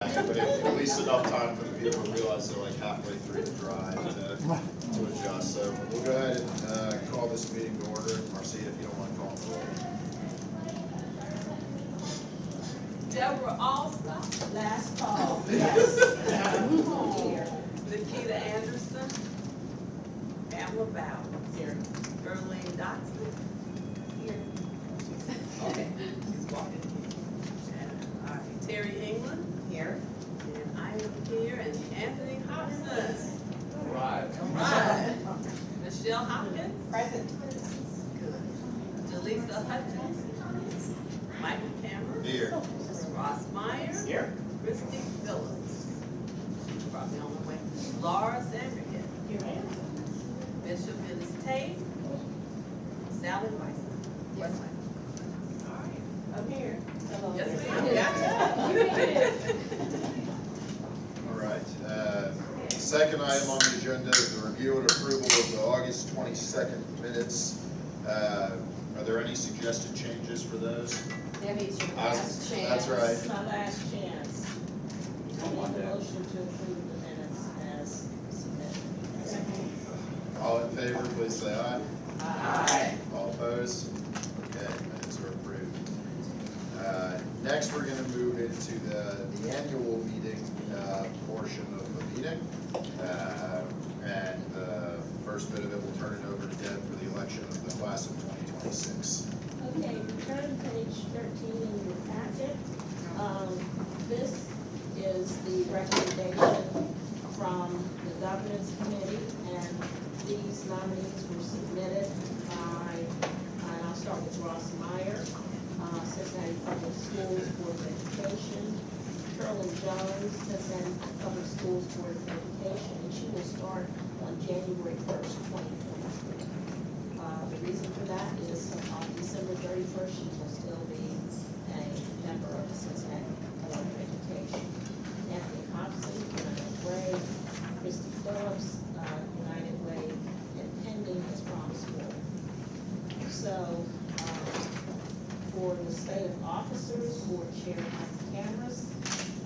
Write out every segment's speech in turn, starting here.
But at least enough time for the people to realize they're like halfway through the drive to adjust. So we'll go ahead and call this meeting to order. Marcia, if you don't mind calling the roll. Deborah Allstott. Last call, yes. Here. Nikita Anderson. Pamela Bowers. Here. Erlene Dotson. Here. Okay. She's walking. All right. Terry England. Here. And I am here. And Anthony Hobson. Right. Right. Michelle Hopkins. Present. Good. Jaleesa Hutchins. Michael Cameron. Here. Ross Myers. Here. Christy Phillips. Probably on the way. Laura Sandrigan. Here I am. Bishop Dennis Tate. Sally Weiss. Yes, ma'am. All right. I'm here. Hello. Yes, ma'am. All right. Second item on the agenda is the review and approval of the August 22nd minutes. Are there any suggested changes for those? Debbie's your last chance. That's right. My last chance. I make a motion to approve the minutes as submitted. All in favor, please say aye. Aye. All opposed? Okay, minutes are approved. Next, we're going to move into the annual meeting portion of the meeting. And the first bit of it, we'll turn it over to Deb for the election of the class of 2026. Okay, turn to page 13 in your packet. This is the recommendation from the governance committee, and these nominees were submitted by, and I'll start with Ross Meyer, Cincinnati Public Schools Board of Education. Carolyn Jones, Cincinnati Public Schools Board of Education, and she will start on January 1st, 2023. The reason for that is on December 31st, she will still be a member of the Cincinnati Board of Education. Anthony Hobson, United Way, Christy Phillips, United Way, and pending his promise board. So, for the state of officers, board chair Mike Cameras,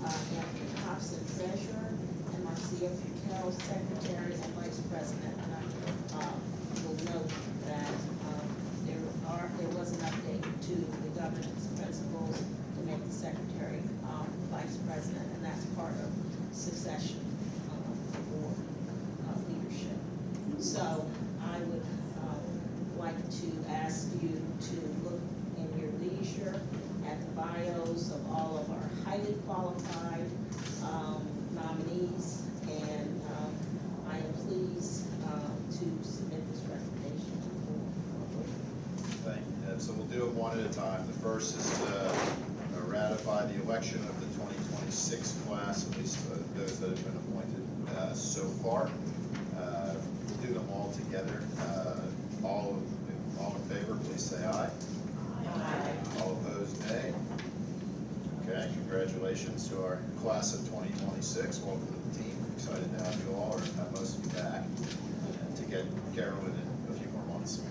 Anthony Hobson, treasurer, and Marcia Futel, secretary and vice president. And I will note that there was an update to the governance principles to make the secretary vice president, and that's part of succession for leadership. So I would like to ask you to look in your leisure at the bios of all of our highly qualified nominees, and I am pleased to submit this recommendation to the board. Thank you, Deb. So we'll do them one at a time. The first is to ratify the election of the 2026 class, at least those that have been appointed so far. We'll do them all together. All in favor, please say aye. Aye. All opposed, nay. Okay, congratulations to our class of 2026. Welcome to the team. Excited to have you all, or have most of you back, and to get Carolyn in a few more months.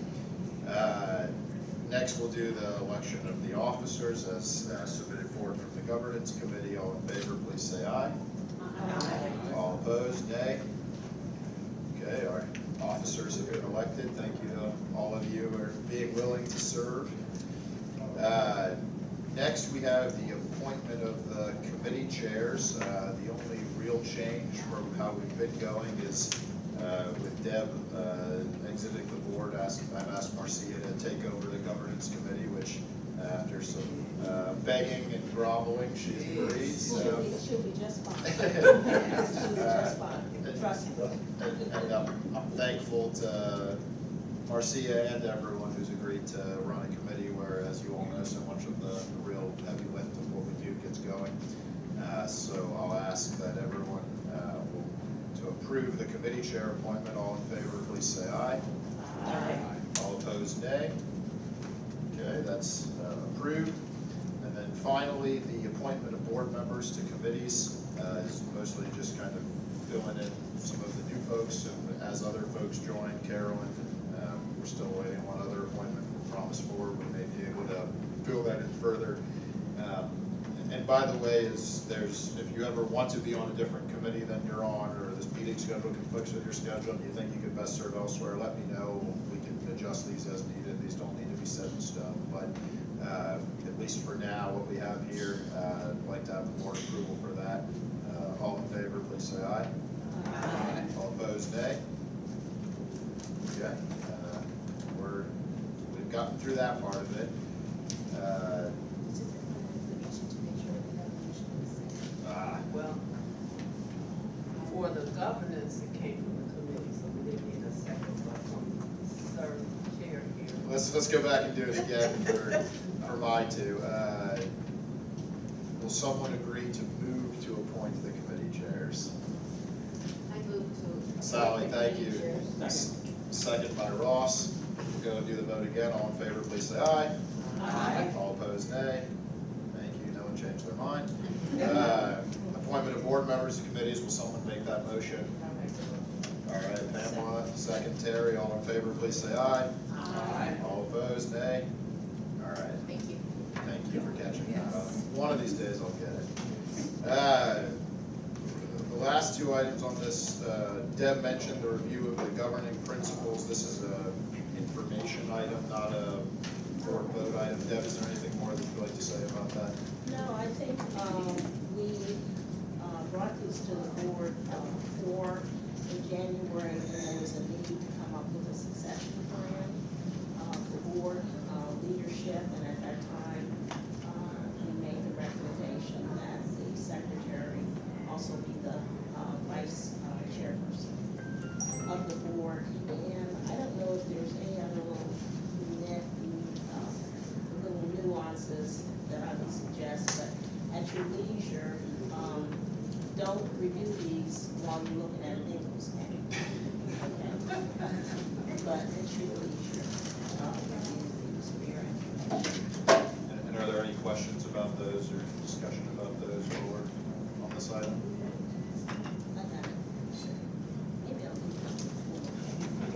Next, we'll do the election of the officers as submitted forward from the governance committee. All in favor, please say aye. Aye. All opposed, nay. Okay, our officers have been elected. Thank you to all of you for being willing to serve. Next, we have the appointment of the committee chairs. The only real change from how we've been going is with Deb exiting the board. I've asked Marcia to take over the governance committee, which after some begging and groveling, she's agreed. So. She'll be just fine. She'll be just fine. Trust me. And I'm thankful to Marcia and everyone who's agreed to run a committee where, as you all know, so much of the real heavy lift of what we do gets going. So I'll ask that everyone to approve the committee chair appointment. All in favor, please say aye. Aye. All opposed, nay. Okay, that's approved. And then finally, the appointment of board members to committees is mostly just kind of filling in some of the new folks, and as other folks join, Carolyn, we're still waiting on one other appointment from Promise Forward. We may be able to fill that in further. And by the way, if you ever want to be on a different committee than you're on, or this meeting schedule conflicts with your schedule, and you think you could best serve elsewhere, let me know. We can adjust these as needed. These don't need to be set in stone, but at least for now, what we have here, I'd like to have the board approval for that. All in favor, please say aye. Aye. All opposed, nay. Okay, we've gotten through that part of it. Well, for the governance, it came from the committee, so we didn't need a second, so I'm serving chair here. Let's go back and do it again for my two. Will someone agree to move to appoint the committee chairs? I move to. Sally, thank you. Second by Ross. We'll go and do the vote again. All in favor, please say aye. Aye. All opposed, nay. Thank you. No one changed their mind. Appointment of board members to committees. Will someone make that motion? All right, Pamela, second Terry. All in favor, please say aye. Aye. All opposed, nay. All right. Thank you. Thank you for catching that. Yes. One of these days I'll get it. The last two items on this, Deb mentioned the review of the governing principles. This is a information item, not a board vote item. Deb, is there anything more that you'd like to say about that? No, I think, we, brought this to the board, in January, and there was a need to come up with a succession plan, for board, leadership, and at that time, we made the recommendation that the secretary also be the, vice, chairperson of the board. And I don't know if there's any other little nuances that I would suggest, but at your leisure, don't review these while you're looking at an English game. Okay? But at your leisure, review these for your information. And are there any questions about those or discussion about those while we're on this item? Okay. Maybe I'll do that.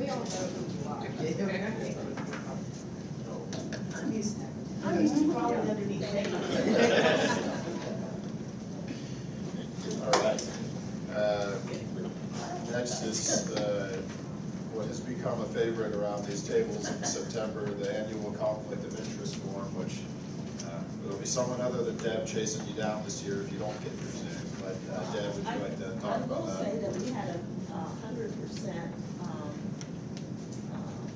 We all know who you are. I'm used to crawling underneath. All right. Next is what has become a favorite around these tables in September, the annual conflict of interest form, which there'll be someone other than Deb chasing you down this year if you don't get your Zoom. But Deb, would you like to talk about I will say that? that we had a 100%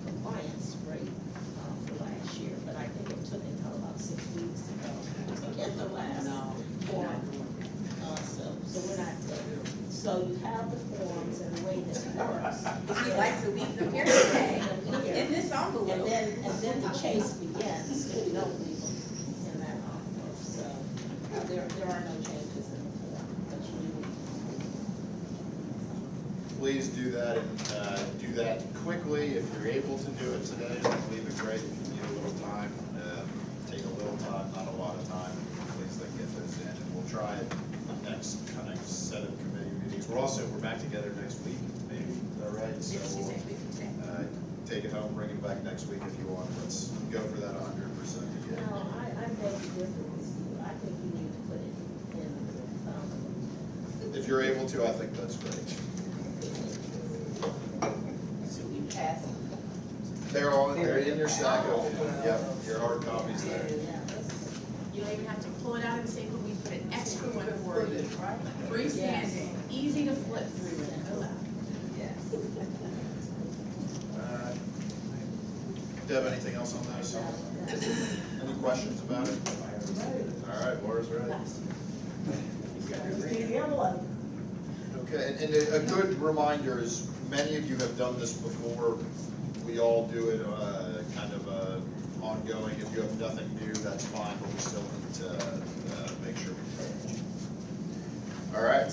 compliance rate for last year, but I think it took until about 6 weeks ago to get the last form. So we're not, so you have the forms and the way this works. If you'd like to leave them here today, in this And envelope. then the chase begins if you don't leave them in that envelope. So there are no changes in the form, but you need. Please do that and do that quickly. If you're able to do it today, then leave it great. If you need a little time, take a little time, not a lot of time. Please then get those in, and we'll try it the next kind of set of committee meetings. We're back together next week, maybe, is that right? So Yes, we'll, Tuesday. take it home, bring it back next week if you want. Let's go for that 100% again. No, I beg to differ with you. I think you need to put it in, If you're able to, I think that's great. So we pass. They're in your stack of, yep, your hard copies there. You don't even have to pull it out of the same, but we put an extra one for you. Right? Freestanding, easy to flip through and fill out. Yes. Deb, anything else on those? Any questions about it? All right, Laura's ready. Okay, and a good reminder is, many of you have done this before. We all do it, kind of ongoing. If you have nothing new, that's fine, but we still need to make sure we do it. All right,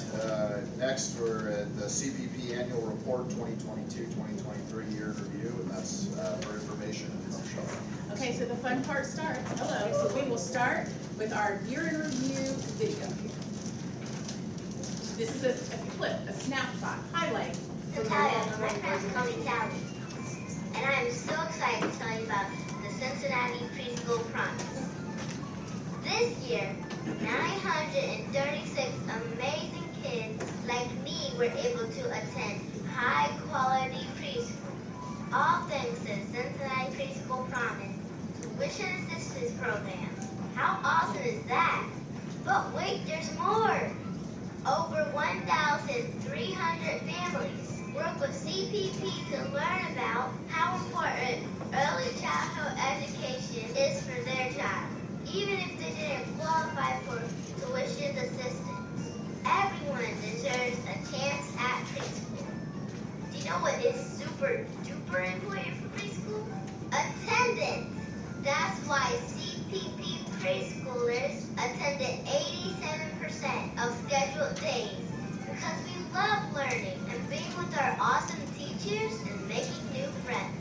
next we're at the CPP Annual Report 2022-2023 year in review, and that's for information and function. Okay, so the fun part starts. Hello. So we will start with our year in review video here. This is a clip, a snapshot, highlights. So Talia, my friends call me Sally, and I am so excited to tell you about the Cincinnati Preschool Promise. This year, 936 amazing kids like me were able to attend high-quality preschool. All thanks to the Cincinnati Preschool Promise Tuition Assistance Program. How awesome is that? But wait, there's more! Over 1,300 families work with CPP to learn about how important early childhood education is for their child, even if they didn't qualify for tuition assistance. Everyone deserves a chance at preschool. Do you know what is super duper important for preschool? Attendance. That's why CPP preschoolers attended 87% of scheduled days, because we love learning and being with our awesome teachers and making new friends.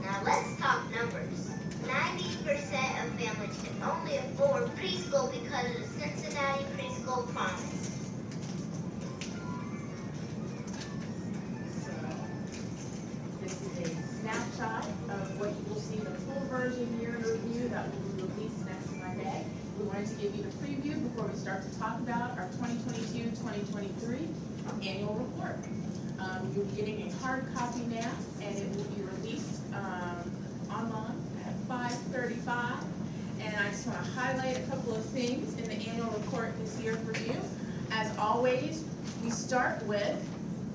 Now let's talk numbers. 90% of families can only afford preschool because of the Cincinnati Preschool Promise. So, this is a snapshot of what you will see, the full version year in review that will be released next Monday. We wanted to give you the preview before we start to talk about our 2022-2023 annual report. You'll be getting a hard copy now, and it will be released online at 5:35. And I just want to highlight a couple of things in the annual report this year for you. As always, we start with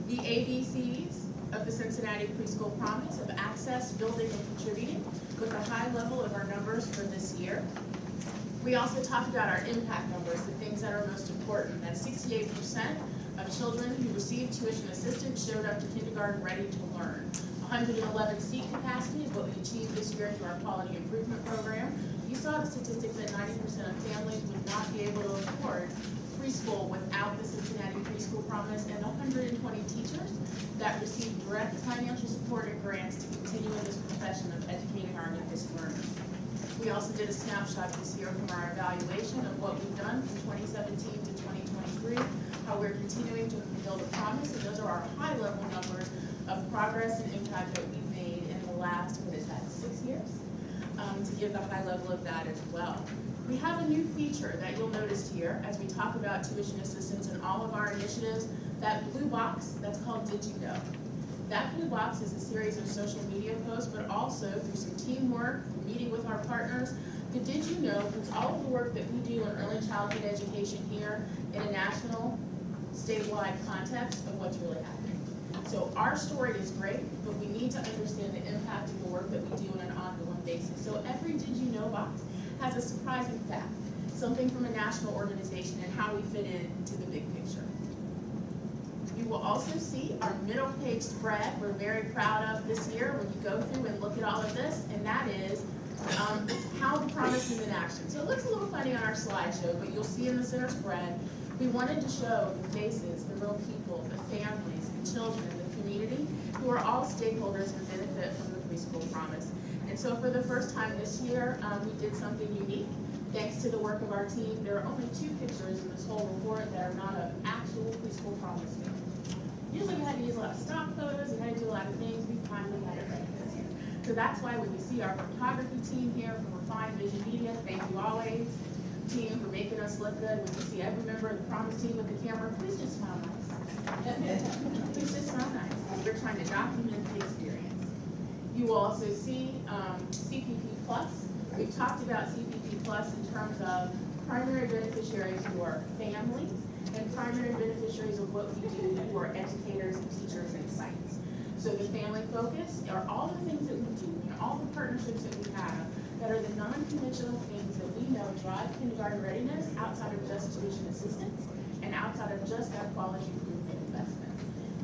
the ABCs of the Cincinnati Preschool Promise of access, building, and contributing, with a high level of our numbers for this year. We also talked about our impact numbers, the things that are most important. That 68% of children who received tuition assistance showed up to kindergarten ready to learn. 111 seat capacity is what we achieved this year through our quality improvement program. You saw the statistic that 90% of families would not be able to afford preschool without the Cincinnati Preschool Promise, and 120 teachers that received direct financial support and grants to continue in this profession of educating our youngest learners. We also did a snapshot this year from our evaluation of what we've done from 2017 to 2023, how we're continuing to fulfill the promise, and those are our high-level numbers of progress and impact that we've made in the last, 6 years? To give the high level of that as well. We have a new feature that you'll notice here as we talk about tuition assistance and all of our initiatives. That blue box, that's called Did You Know? That blue box is a series of social media posts, but also through some teamwork, meeting with our partners. The Did You Know puts all of the work that we do in early childhood education here in a national, statewide context of what's really happening. So our story is great, but we need to understand the impact of the work that we do on an ongoing basis. So every Did You Know box has a surprising fact, something from a national organization and how we fit into the big picture. You will also see our middle page spread we're very proud of this year when you go through and look at all of this, and that is how the promise is in action. So it looks a little funny on our slideshow, but you'll see in the center spread, we wanted to show the faces, the real people, the families, the children, the community, who are all stakeholders who benefit from the preschool promise. And so for the first time this year, we did something unique. Thanks to the work of our team, there are only 2 pictures in this whole report that are not of actual preschool promise families. Usually we had to use a lot of stock photos, we had to do a lot of things, we finally had it right this year. So that's why when you see our photography team here from Refined Vision Media, thank you always, team, for making us look good. When you see every member of the promise team with the camera, please just smile nice. Please just smile nice, because we're trying to document the experience. You will also see CPP Plus. We've talked about CPP Plus in terms of primary beneficiaries who are families and primary beneficiaries of what we do who are educators and teachers and sites. So the family focus are all the things that we do and all the partnerships that we have that are the non-conventional things that we know drive kindergarten readiness outside of just tuition assistance and outside of just that quality improvement investment.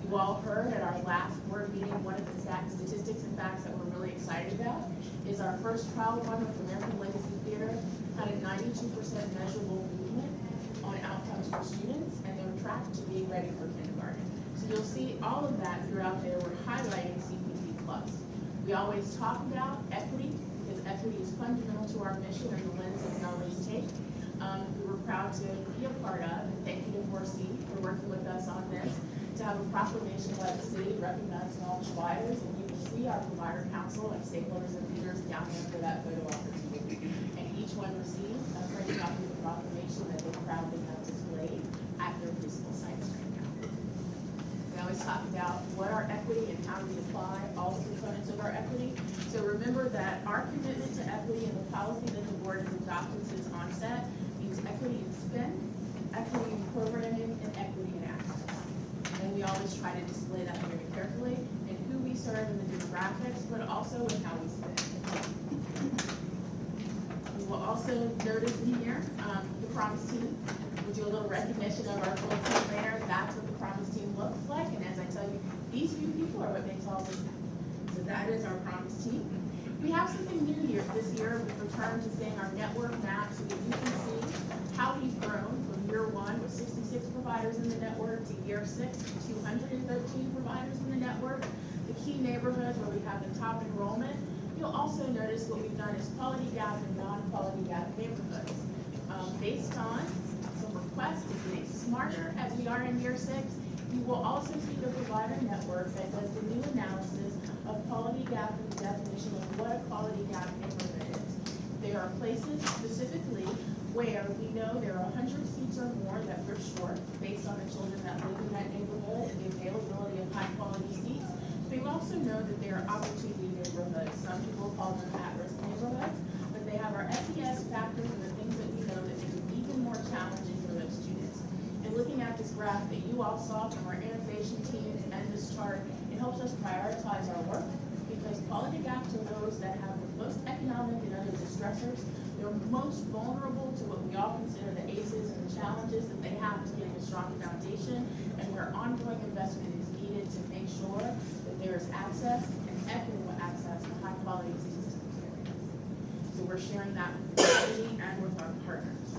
You all heard at our last board meeting, one of the statistics and facts that we're really excited about is our first trial run with American Legacy Theater had a 92% measurable movement on outcomes for students, and they're tracked to being ready for kindergarten. So you'll see all of that throughout there. We're highlighting CPP Plus. We always talk about equity, because equity is fundamental to our mission and the lens that we always take. We were proud to be a part of, and thank you to 4C for working with us on this, to have a proclamation by the city recognizing all the providers, and you will see our provider council and stakeholders and leaders down there for that photo opportunity. And each one received a frank copy of the proclamation that they proudly have displayed at their preschool sites right now. We always talk about what our equity and how we apply all the components of our equity. So remember that our commitment to equity and the policy that the board has adopted since onset means equity in spend, equity in programming, and equity in access. And we always try to display that very carefully in who we serve in the demographics, but also in how we spend. You will also notice in here, the Promise Team. We do a little recognition of our full team there. That's what the Promise Team looks like. And as I tell you, these few people are what makes all this happen. So that is our Promise Team. We have something new here this year. We've returned to saying our network map so that you can see how we've grown from year 1 with 66 providers in the network to year 6 to 213 providers in the network. The key neighborhoods where we have the top enrollment. You'll also notice what we've done is quality gap and non-quality gap neighborhoods. Based on some requests to get smarter as we are in year 6, you will also see the provider network that does the new analysis of quality gap and the definition of what a quality gap neighborhood is. There are places specifically where we know there are 100 seats or more that we're short based on the children that live in that neighborhood and the availability of high quality seats. We also know that there are opportunity neighborhoods. Some people call them at-risk neighborhoods, but they have our SES factors and the things that we know that make it even more challenging for those students. And looking at this graph that you all saw from our innovation teams and this chart, it helps us prioritize our work because quality gaps are those that have the most economic and other distressors. They're most vulnerable to what we all consider the ACEs and the challenges that they have to get a strong foundation, and where ongoing investment is needed to make sure that there is access and equitable access to high quality systems areas. So we're sharing that with the community and with our partners.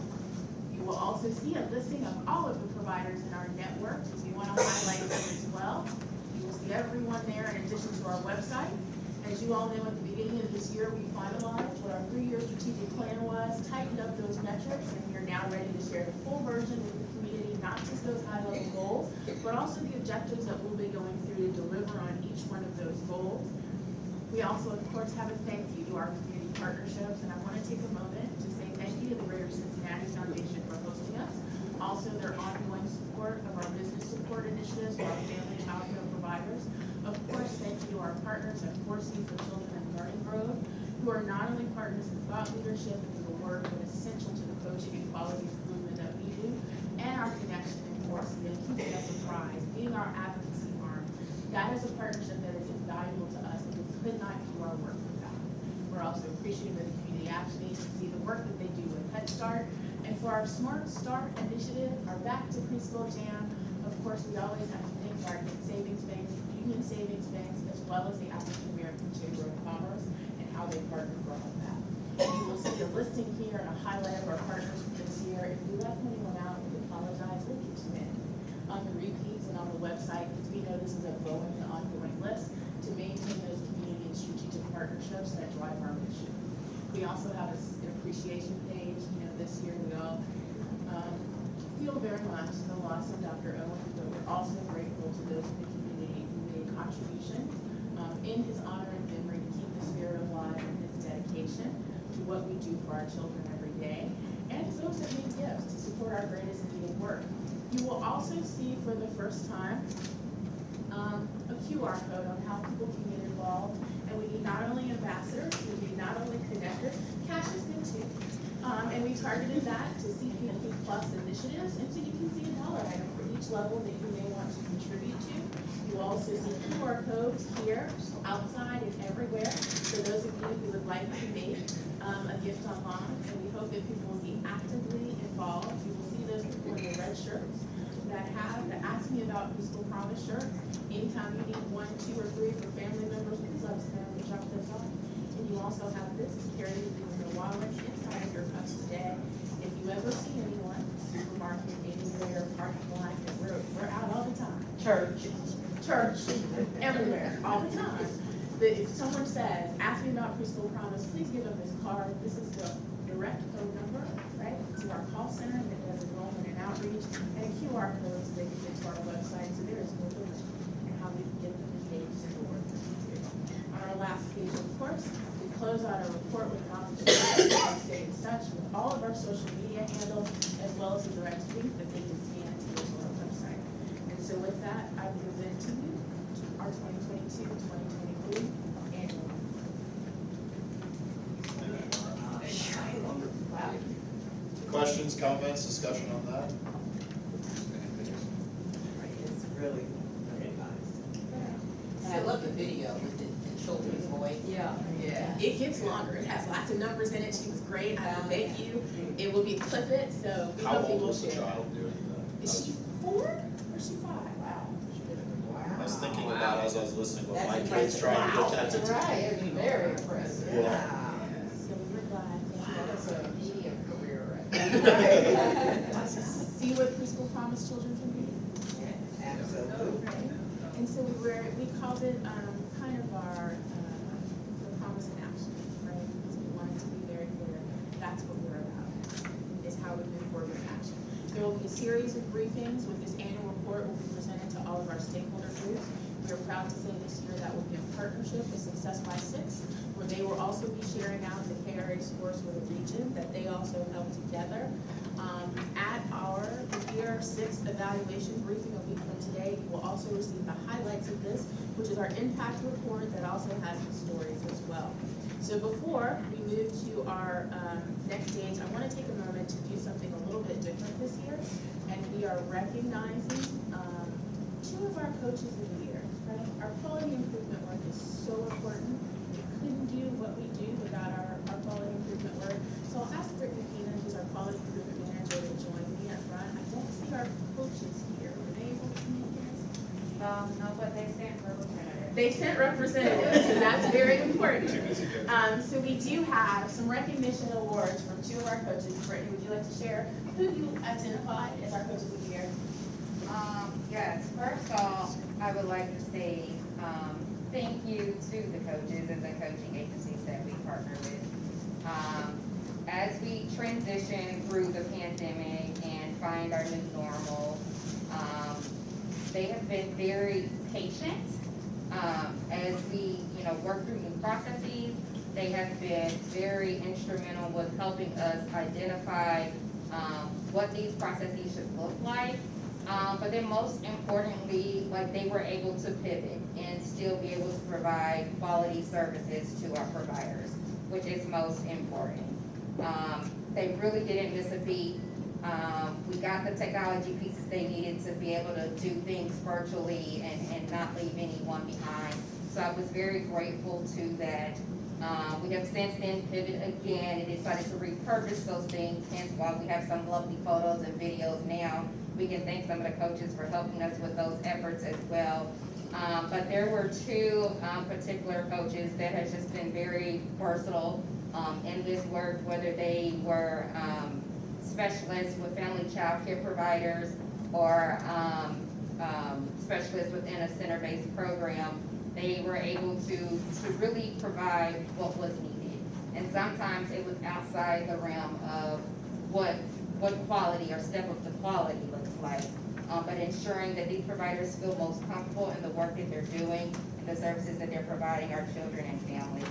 You will also see a listing of all of the providers in our network, because we want to highlight them as well. You will see everyone there in addition to our website. As you all know, at the beginning of this year, we finalized what our 3-year strategic plan was, tightened up those metrics, and we are now ready to share the full version with the community, not just those high-level goals, but also the objectives that we'll be going through to deliver on each one of those goals. We also, of course, have a thank you to our community partnerships, and I want to take a moment to say thank you to the Greater Cincinnati Foundation for hosting us. Also, their ongoing support of our business support initiatives for our family child care providers. Of course, thank you to our partners at 4C for Children and Learning Grove, who are not only partners in thought leadership and the work, but essential to the coaching and quality improvement that we do, and our connection in 4C and keeping us apprised, being our advocacy arm. That is a partnership that is invaluable to us, and we could not do our work without. We're also appreciative of the community action agency, the work that they do with Head Start, and for our Smart Start initiative, our Back to Preschool Jam. Of course, we always have to thank our Savings Bank, Union Savings Banks, as well as the African American Chamber of Commerce, and how they partner for all of that. You will see a listing here and a highlight of our partners for this year. If we left anyone out, we apologize, we'll get you in on the repeats and on the website, because we know this is a growing and ongoing list to maintain those community and strategic partnerships that drive our mission. We also have an appreciation page. This year we all feel very much the loss of Dr. Owen, but we're also grateful to those in the community who made contributions in his honor and memory to keep the spirit alive and his dedication to what we do for our children every day, and those that made gifts to support our greatest needed work. You will also see for the first time a QR code on how people can get involved, and we need not only ambassadors, we need not only connectors, cash is good too. And we targeted that to CPP Plus initiatives, and so you can see a dollar item for each level that you may want to contribute to. You also see QR codes here, outside, and everywhere for those of you who would like to make a gift online, and we hope that people will be actively involved. You will see those people in the red shirts that have the Ask Me About Preschool Promise shirts. Anytime you need 1, 2, or 3 for family members, please let us know and drop those off. And you also have this to carry with you in your wallets inside of your cups today. If you ever see anyone, supermarket, anywhere, parking lot, we're out all the time. Church, everywhere, all the time. But if someone says, ask me about Preschool Promise, please give them this card. This is the direct phone number, right, to our call center that does enrollment and outreach, and a QR code so they can get to our website. So there is no limit in how we can get them engaged in the work that we do. On our last page, of course, we close out our report with an opportunity to stay in touch with all of our social media handles, as well as a direct link that they can scan to go to our website. And so with that, I present to you our 2022-2023 annual. Wow. Questions, comments, discussion on that? It's really, very nice. And I love the video with the children's voice. Yeah. Yeah. It gets longer. It has lots of numbers in it. She was great. I will thank you. It will be clip it, so we How hope you old will was the share. child doing that? Is she 4 or is she 5? Wow. I was thinking about as I was listening, what That's my kids impressive. trying to get that to do. Right, very impressive. Yeah. So we're glad. That's a media career right See what preschool promise children can be. Absolutely. Right? And so we called it kind of our the promise in action, right? Because we wanted to be very clear. That's what we're about, is how we move forward with action. There will be a series of briefings with this annual report will be presented to all of our stakeholder groups. We are proud to say this year that will be in partnership with Success by 6, where they will also be sharing out the KRA scores for the region that they also held together. At our year 6 evaluation briefing a week from today, you will also receive the highlights of this, which is our impact report that also has the stories as well. So before we move to our next stage, I want to take a moment to do something a little bit different this year, and we are recognizing 2 of our coaches of the year. Right? Our quality improvement work is so important. We couldn't do what we do without our quality improvement work. So I'll ask Brittany Keenan, who's our quality improvement manager, to join me up front. I don't see our coaches here. Were they able to make this? No, but they sent representatives. They sent representatives, so that's very important. So we do have some recognition awards from 2 of our coaches. Brittany, would you like to share who you identified as our coaches of the year? Yes, first off, I would like to say, thank you to the coaches and the coaching agencies that we partner with. As we transition through the pandemic and find our new normal, they have been very patient. As we, work through new processes, they have been very instrumental with helping us identify what these processes should look like. But then most importantly, they were able to pivot and still be able to provide quality services to our providers, which is most important. They really didn't miss a beat. We got the technology pieces they needed to be able to do things virtually and not leave anyone behind. So I was very grateful to that. We have since then pivoted again and decided to repurpose those things, hence why we have some lovely photos and videos now. We can thank some of the coaches for helping us with those efforts as well. But there were 2 particular coaches that has just been very versatile in this work, whether they were specialists with family child care providers or specialists within a center-based program. They were able to really provide what was needed. And sometimes it was outside the realm of what quality or step of the quality looks like. But ensuring that these providers feel most comfortable in the work that they're doing and the services that they're providing our children and families.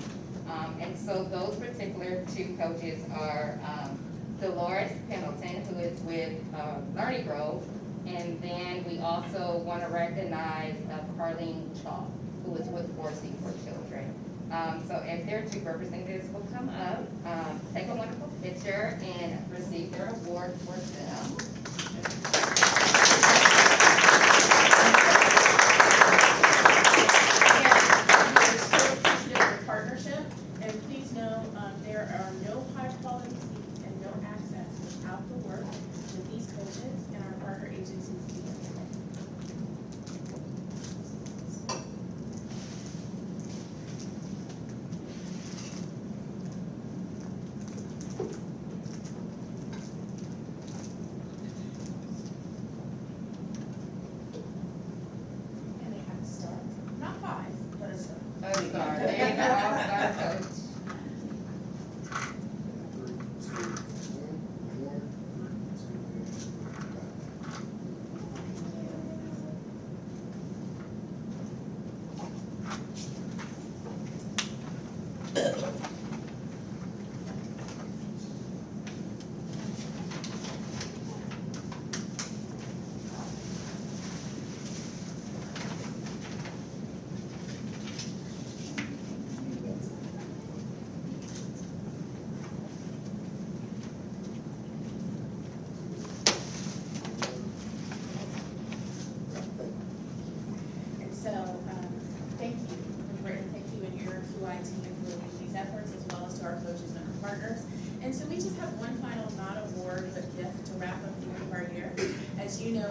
And so those particular 2 coaches are Dolores Pendleton, who is with Learning Grove, and then we also want to recognize Carlene Chalk, who is with Forcing for Children. So if their 2 representatives will come up, take a wonderful picture and receive their award for them. We're so appreciative of the partnership, and please know there are no high-quality seats and no access without the work that these coaches and our partner agencies do.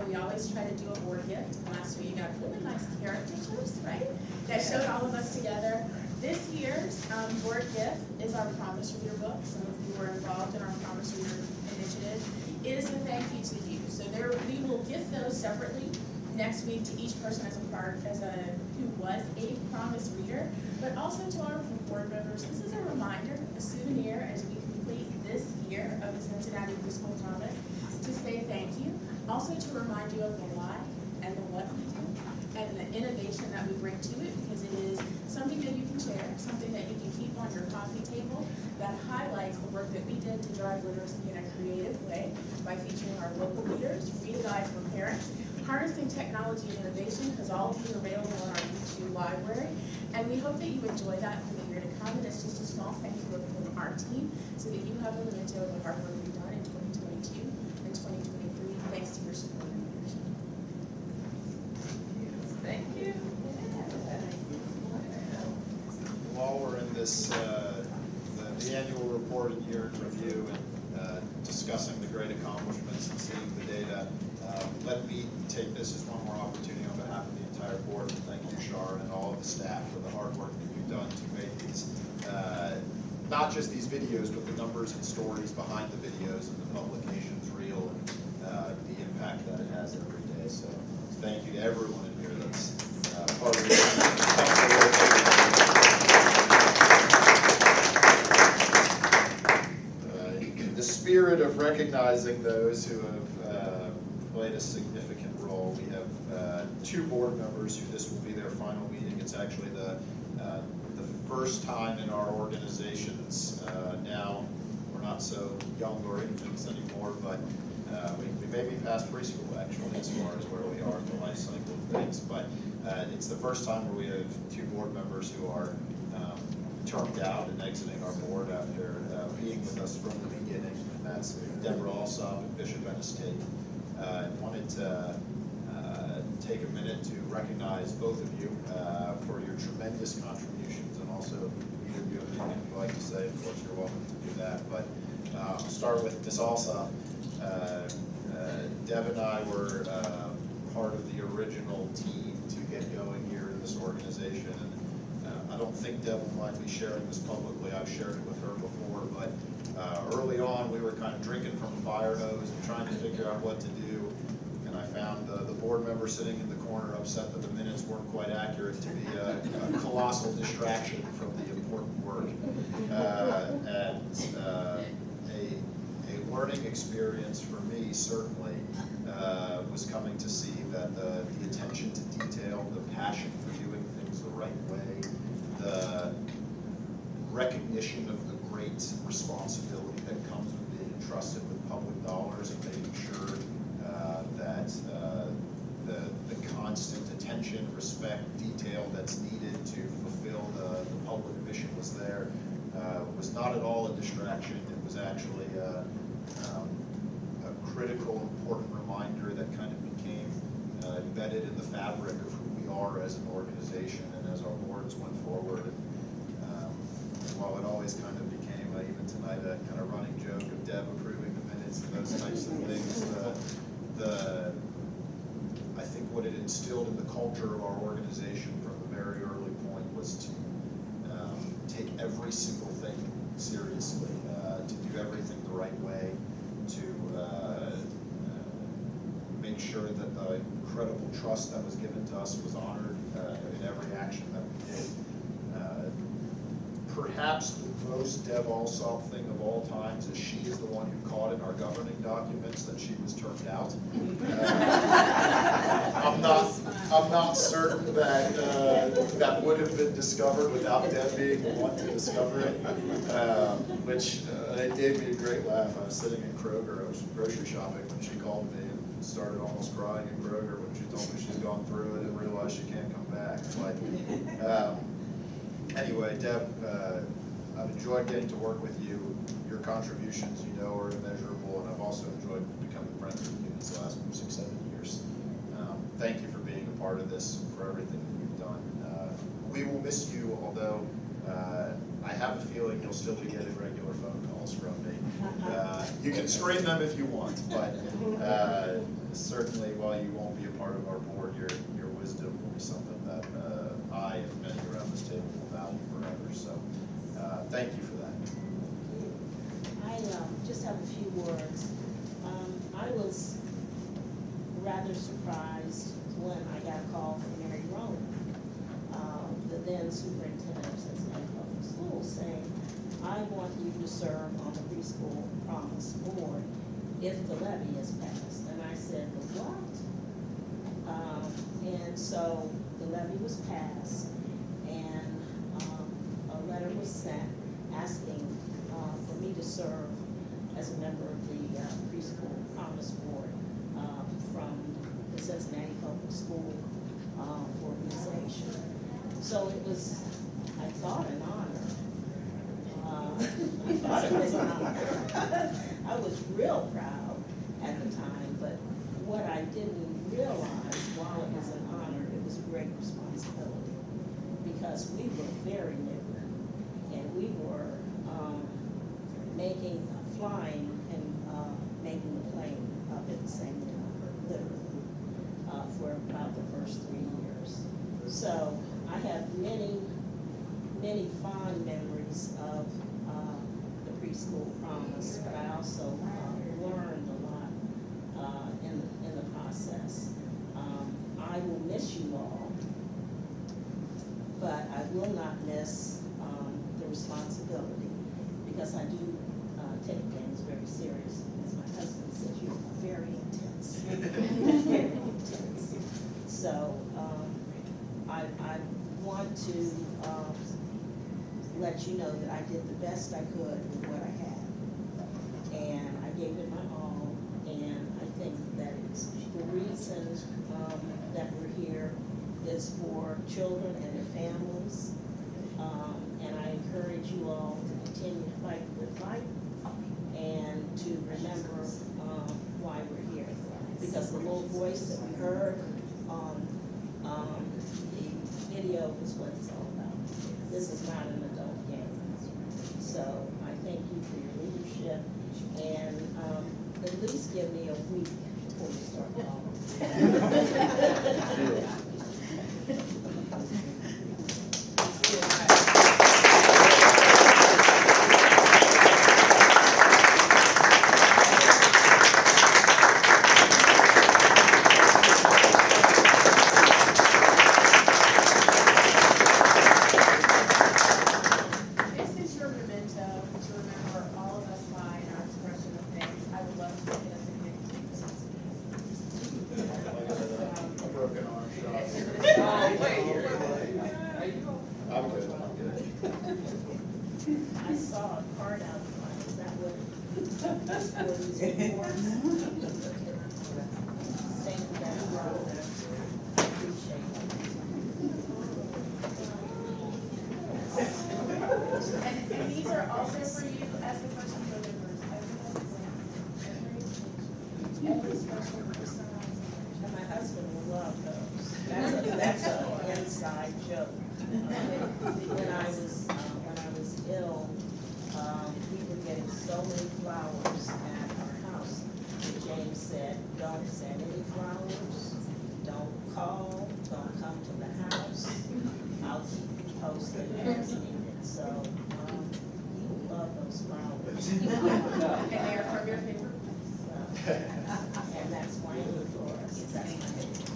we always try to do a board gift. Last year you got really nice caricatures, right? That showed all of us together. This year's board gift is our Promise Reader book. Some of you were involved in our Promise Reader initiative. It is a thank you to you. So we will gift those separately next week to each person who was a Promise Reader, but also to our board members. This is a reminder, a souvenir as we complete this year of the Cincinnati Preschool Promise, to say thank you. Also to remind you of the why and the what we do and the innovation that we bring to it, because it is something that you can share, something that you can keep on your coffee table that highlights the work that we did to drive literacy in a creative way by featuring our local leaders, Read a Guide for Parents, harnessing technology and innovation, because all of these are available on our YouTube library. And we hope that you enjoy that for the year to come. And it's just a small thank you from our team so that you have a memento of the hard work we've done in 2022 and 2023, thanks to your support and leadership. Thank you. While we're in this, the annual report and year in review and discussing the great accomplishments and seeing the data, let me take this as one more opportunity on behalf of the entire board to thank you, Shar, and all of the staff for the hard work that you've done to make these, not just these videos, but the numbers and stories behind the videos and the publications real and the impact that it has every day. So thank you to everyone in here that's part of the spirit of recognizing those who have played a significant role. We have two board members who this will be their final meeting. It's actually the first time in our organizations now. We're not so young or infants anymore, but we may be past preschool actually as far as where we are in the life cycle of things. But it's the first time where we have two board members who are termed out and exiting our board after being with us from the beginning, and that's Deborah Alsop and Bishop Ennis Tate. I wanted to take a minute to recognize both of you for your tremendous contributions, and also either of you have anything you'd like to say, of course you're welcome to do that. But I'll start with Ms. Alsop. Deb and I were part of the original team to get going here in this organization, and I don't think Deb will mind me sharing this publicly. I've shared it with her before, but early on we were kind of drinking from a fire hose and trying to figure out what to do, and I found the board member sitting in the corner upset that the minutes weren't quite accurate to be a colossal distraction from the important work. A learning experience for me certainly was coming to see that the attention to detail, the passion for doing things the right way, the recognition of the great responsibility that comes with being entrusted with public dollars and making sure that the constant attention, respect, detail that's needed to fulfill the public mission was there, was not at all a distraction. It was actually a critical, important reminder that kind of became embedded in the fabric of who we are as an organization and as our boards went forward. And while it always kind of became, even tonight, a kind of running joke of Deb approving the minutes and those types of things, I think what it instilled in the culture of our organization from a very early point was to take every single thing seriously, to do everything the right way, to make sure that the incredible trust that was given to us was honored in every action that we did. Perhaps the most Deb Alsop thing of all times is she is the one who caught in our governing documents that she was termed out. I'm not certain that that would have been discovered without Deb being the one to discover it, which it gave me a great laugh. I was sitting in Kroger, I was grocery shopping when she called me and started almost crying in Kroger when she told me she's gone through it and realized she can't come back. But anyway, Deb, I've enjoyed getting to work with you. Your contributions, you know, are immeasurable, and I've also enjoyed becoming friends with you these last 6-7 years. Thank you for being a part of this, for everything that you've done. We will miss you, although I have a feeling you'll still be getting regular phone calls from me. You can screen them if you want, but certainly, while you won't be a part of our board, your wisdom will be something that I and many around this table will value forever. So, thank you for that. I just have a few words. I was rather surprised when I got a call from Mary Rowan, the then superintendent of Cincinnati Public Schools, saying, I want you to serve on the preschool promise board if the levy is passed. And I said, the what? And so the levy was passed, and a letter was sent asking for me to serve as a member of the preschool promise board from the Cincinnati Public School organization. So it was, I thought, an honor. I thought it was an honor. I was real proud at the time, but what I didn't realize, while it was an honor, it was a great responsibility, because we were very new, and we were flying and making the plane up at the same time, literally, for about the first 3 years. So I have many, many fond memories of the preschool promise, but I also learned a lot in the process. I will miss you all, but I will not miss the responsibility, because I do take things very serious. As my husband says, you're very intense. Very intense. So I want to let you know that I did the best I could with what I had. And I gave it my all, and I think that it's the reason that we're here is for children and their families. And I encourage you all to continue to fight the good fight and to remember why we're here. Because the little voice that we heard on the video is what it's all about. This is not an adult game. So I thank you for your leadership, and at least give me a week before we start calling. I saw a card out front, is that what this was? Thank you very much. I appreciate And these are also for you as the person who delivers every special personalized. And my husband will love those. That's an inside joke. When I was ill, we were getting so many flowers at our house. And James said, don't send any flowers, don't call, don't come to the house. I'll keep you posted as needed. So he will love those flowers. And they are from your favorite. And that's why I'm for us. That's my favorite.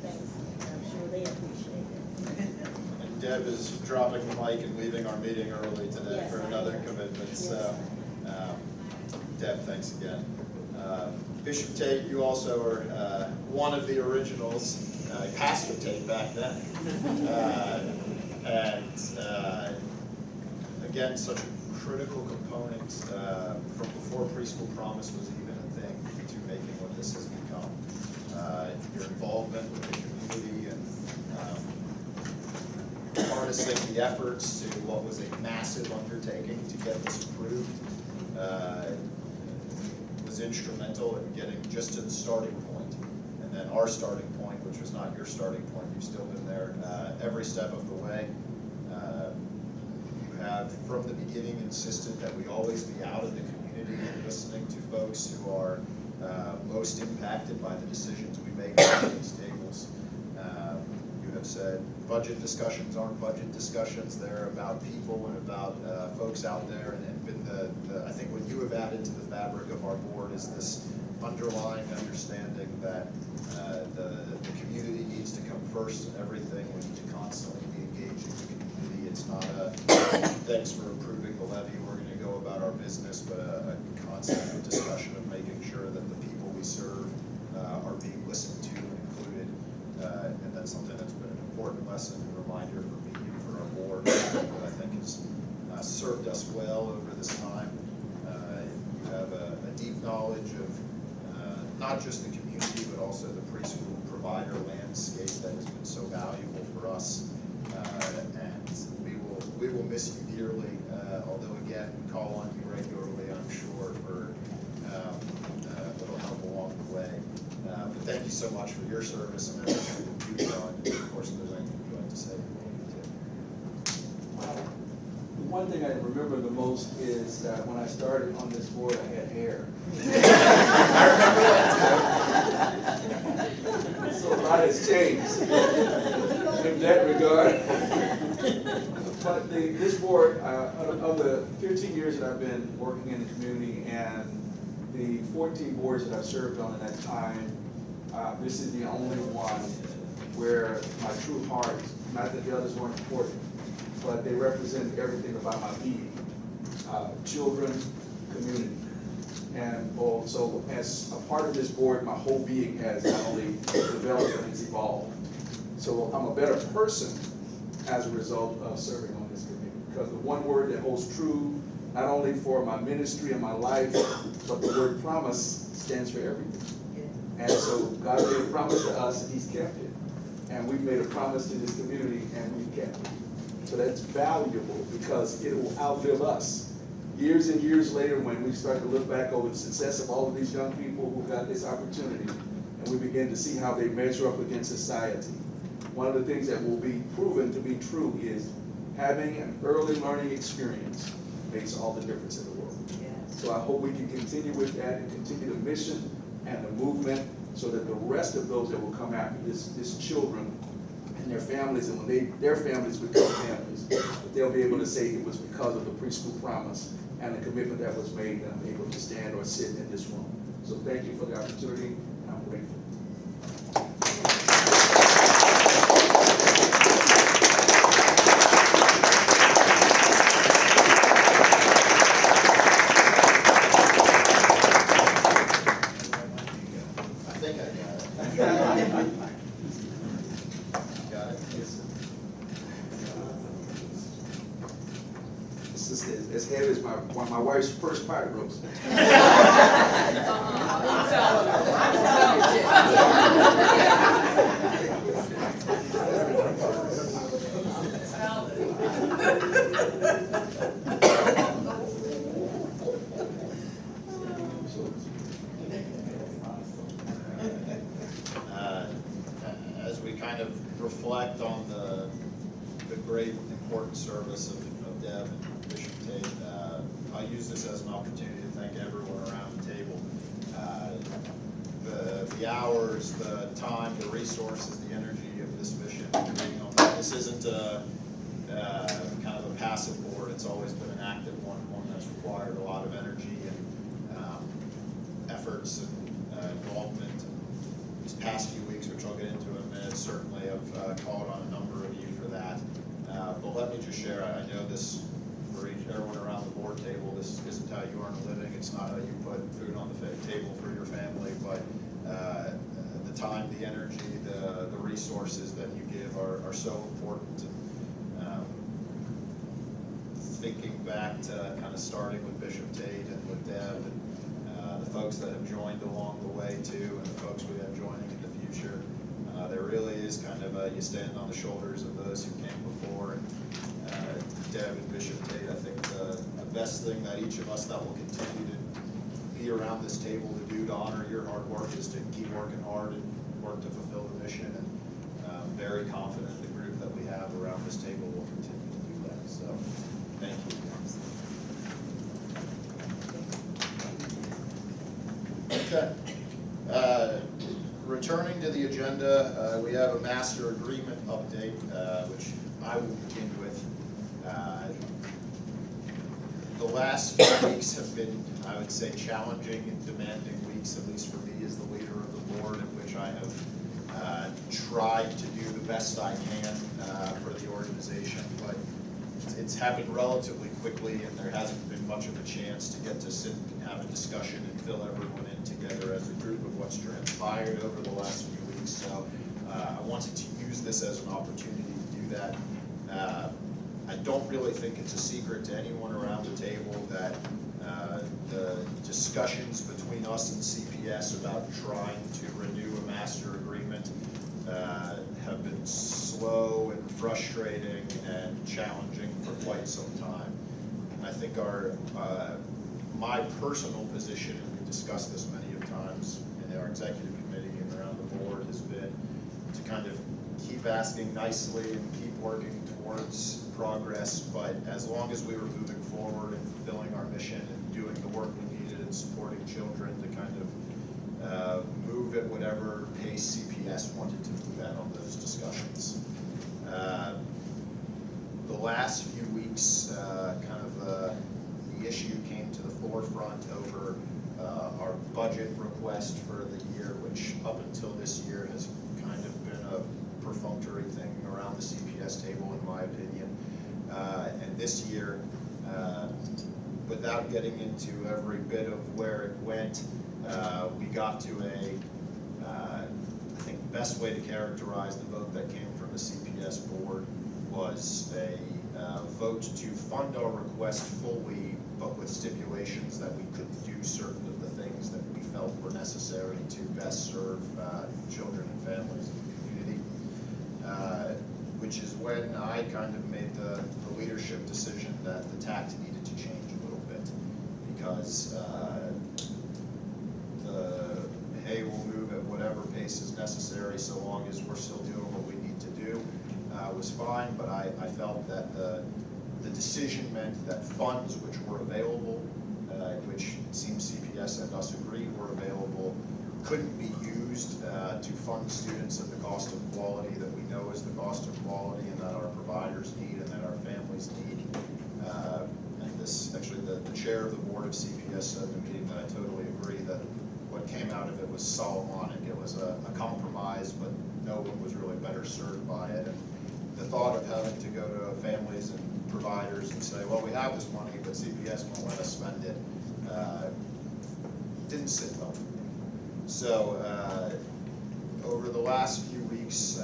Thanks. I'm sure they appreciate it. And Deb is dropping the mic and leaving our meeting early today Yes, for I another am. commitment. Yes, So, Deb, thanks again. Bishop Tate, you also are one of the originals. Pastor Tate back then. Again, such a critical component from before Preschool Promise was even a thing to making what this has become. Your involvement with the community and harnessing the efforts to what was a massive undertaking to get this approved was instrumental in getting just to the starting point. And then our starting point, which was not your starting point, you've still been there every step of the way. You have, from the beginning, insisted that we always be out in the community and listening to folks who are most impacted by the decisions we make at these tables. You have said budget discussions aren't budget discussions, they're about people and about folks out there, and been I think what you have added to the fabric of our board is this underlying understanding that the community needs to come first in everything. We need to constantly be engaging the community. It's not a thanks for approving the levy, we're going to go about our business, but a constant discussion of making sure that the people we serve are being listened to and included. And that's something that's been an important lesson and reminder for me and for our board that I think has served us well over this time. You have a deep knowledge of not just the community, but also the preschool provider landscape that has been so valuable for us. And we will miss you dearly, although again, call on you regularly, I'm sure, for a little help along the way. But thank you so much for your service and everything that you've done. And of course, if there's anything you'd like to say, The one thing I remember the most is that when I started on this board, I had hair. So a lot has changed in that regard. But this board, of the 15 years that I've been working in the community and the 14 boards that I've served on in that time, this is the only one where my true heart, not that the others weren't important, but they represent everything about my being. Children, community. And so as a part of this board, my whole being has not only developed, but has evolved. So I'm a better person as a result of serving on this committee. Because the one word that holds true, not only for my ministry and my life, but the word promise stands for everything. And so God made a promise to us and he's kept it. And we've made a promise to this community and we've kept it. So that's valuable because it will outlive us. Years and years later, when we start to look back over the success of all of these young people who got this opportunity, and we begin to see how they measure up against society, one of the things that will be proven to be true is having an early learning experience makes all the difference in the world. So I hope we can continue with that and continue the mission and the movement so that the rest of those that will come after this children and their families, and when their families become families, they'll be able to say it was because of the preschool promise and the commitment that was made that I'm able to stand or sit in this room. So thank you for the opportunity, and I'm grateful. I think I got it. Got it? Yes. This is as heavy as one of my wife's first pirate ropes. As we kind of reflect on the great important service of Deb and Bishop Tate, I use this as an opportunity to thank everyone around the table. The hours, the time, the resources, the energy of this mission, being on that. This isn't kind of a passive board. It's always been an active one that's required a lot of energy and efforts and involvement. These past few weeks, which I'll get into in a minute, certainly have called on a number of you for that. But let me just share, I know this, for everyone around the board table, this isn't how you earn a living, it's not how you put food on the table for your family, but the time, the energy, the resources that you give are so important. And thinking back to kind of starting with Bishop Tate and with Deb and the folks that have joined along the way too, and the folks we have joining in the future, there really is kind of you stand on the shoulders of those who came before. And Deb and Bishop Tate, I think the best thing that each of us that will continue to be around this table to do to honor your hard work is to keep working hard and work to fulfill the mission. And I'm very confident the group that we have around this table will continue to do that. So thank you. Okay. agenda, we have a master agreement update, which I will begin with. The last few weeks have been, I would say, challenging and demanding weeks, at least for me as the leader of the board, in which I have tried to do the best I can for the organization, but it's happened relatively quickly, and there hasn't been much of a chance to get to sit and have a discussion and fill everyone in together as a group of what's transpired over the last few weeks. So I wanted to use this as an opportunity to do that. I don't really think it's a secret to anyone around the table that the discussions between us and CPS about trying to renew a master agreement have been slow and frustrating and challenging for quite some time. And I think my personal position, and we discussed this many of times in our executive committee and around the board, has been to kind of keep asking nicely and keep working towards progress, but as long as we were moving forward and fulfilling our mission and doing the work we needed and supporting children, to kind of move at whatever pace CPS wanted to move at on those discussions. The last few weeks, the issue came to the forefront over our budget request for the year, which up until this year has kind of been a perfunctory thing around the CPS table, in my opinion. And this year, without getting into every bit of where it went, we got to I think the best way to characterize the vote that came from the CPS board was a vote to fund our request fully, but with stipulations that we could do certain of the things that we felt were necessary to best serve children and families in the community. Which is when I kind of made the leadership decision that the tact needed to change a little bit, because hey, we'll move at whatever pace is necessary so long as we're still doing what we need to do was fine, but I felt that the decision meant that funds which were available, which it seems CPS and us agreed were available, couldn't be used to fund students at the cost of quality that we know is the cost of quality and that our providers need and that our families need. And this, actually, the chair of the board of CPS said in the meeting that I totally agree that what came out of it was Solomonic. It was a compromise, but no one was really better served by it. And the thought of having to go to families and providers and say, well, we have this money, but CPS won't let us spend it, didn't sit well with me. So over the last few weeks,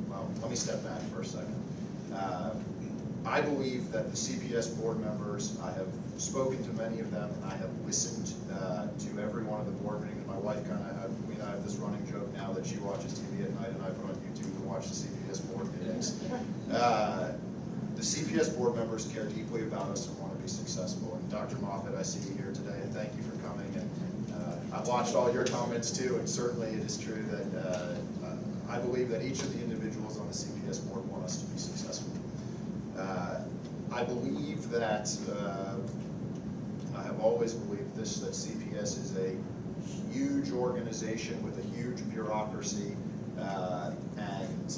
well, let me step back for a second. I believe that the CPS board members, I have spoken to many of them, and I have listened to every one of the board meetings. My wife kind of we and I have this running joke now that she watches TV at night and I put on YouTube to watch the CPS board meetings. The CPS board members care deeply about us and want to be successful. And Dr. Moffitt, I see you here today, and thank you for coming. And I watched all your comments too, and certainly it is true that I believe that each of the individuals on the CPS board want us to be successful. I believe that, I have always believed this, that CPS is a huge organization with a huge bureaucracy and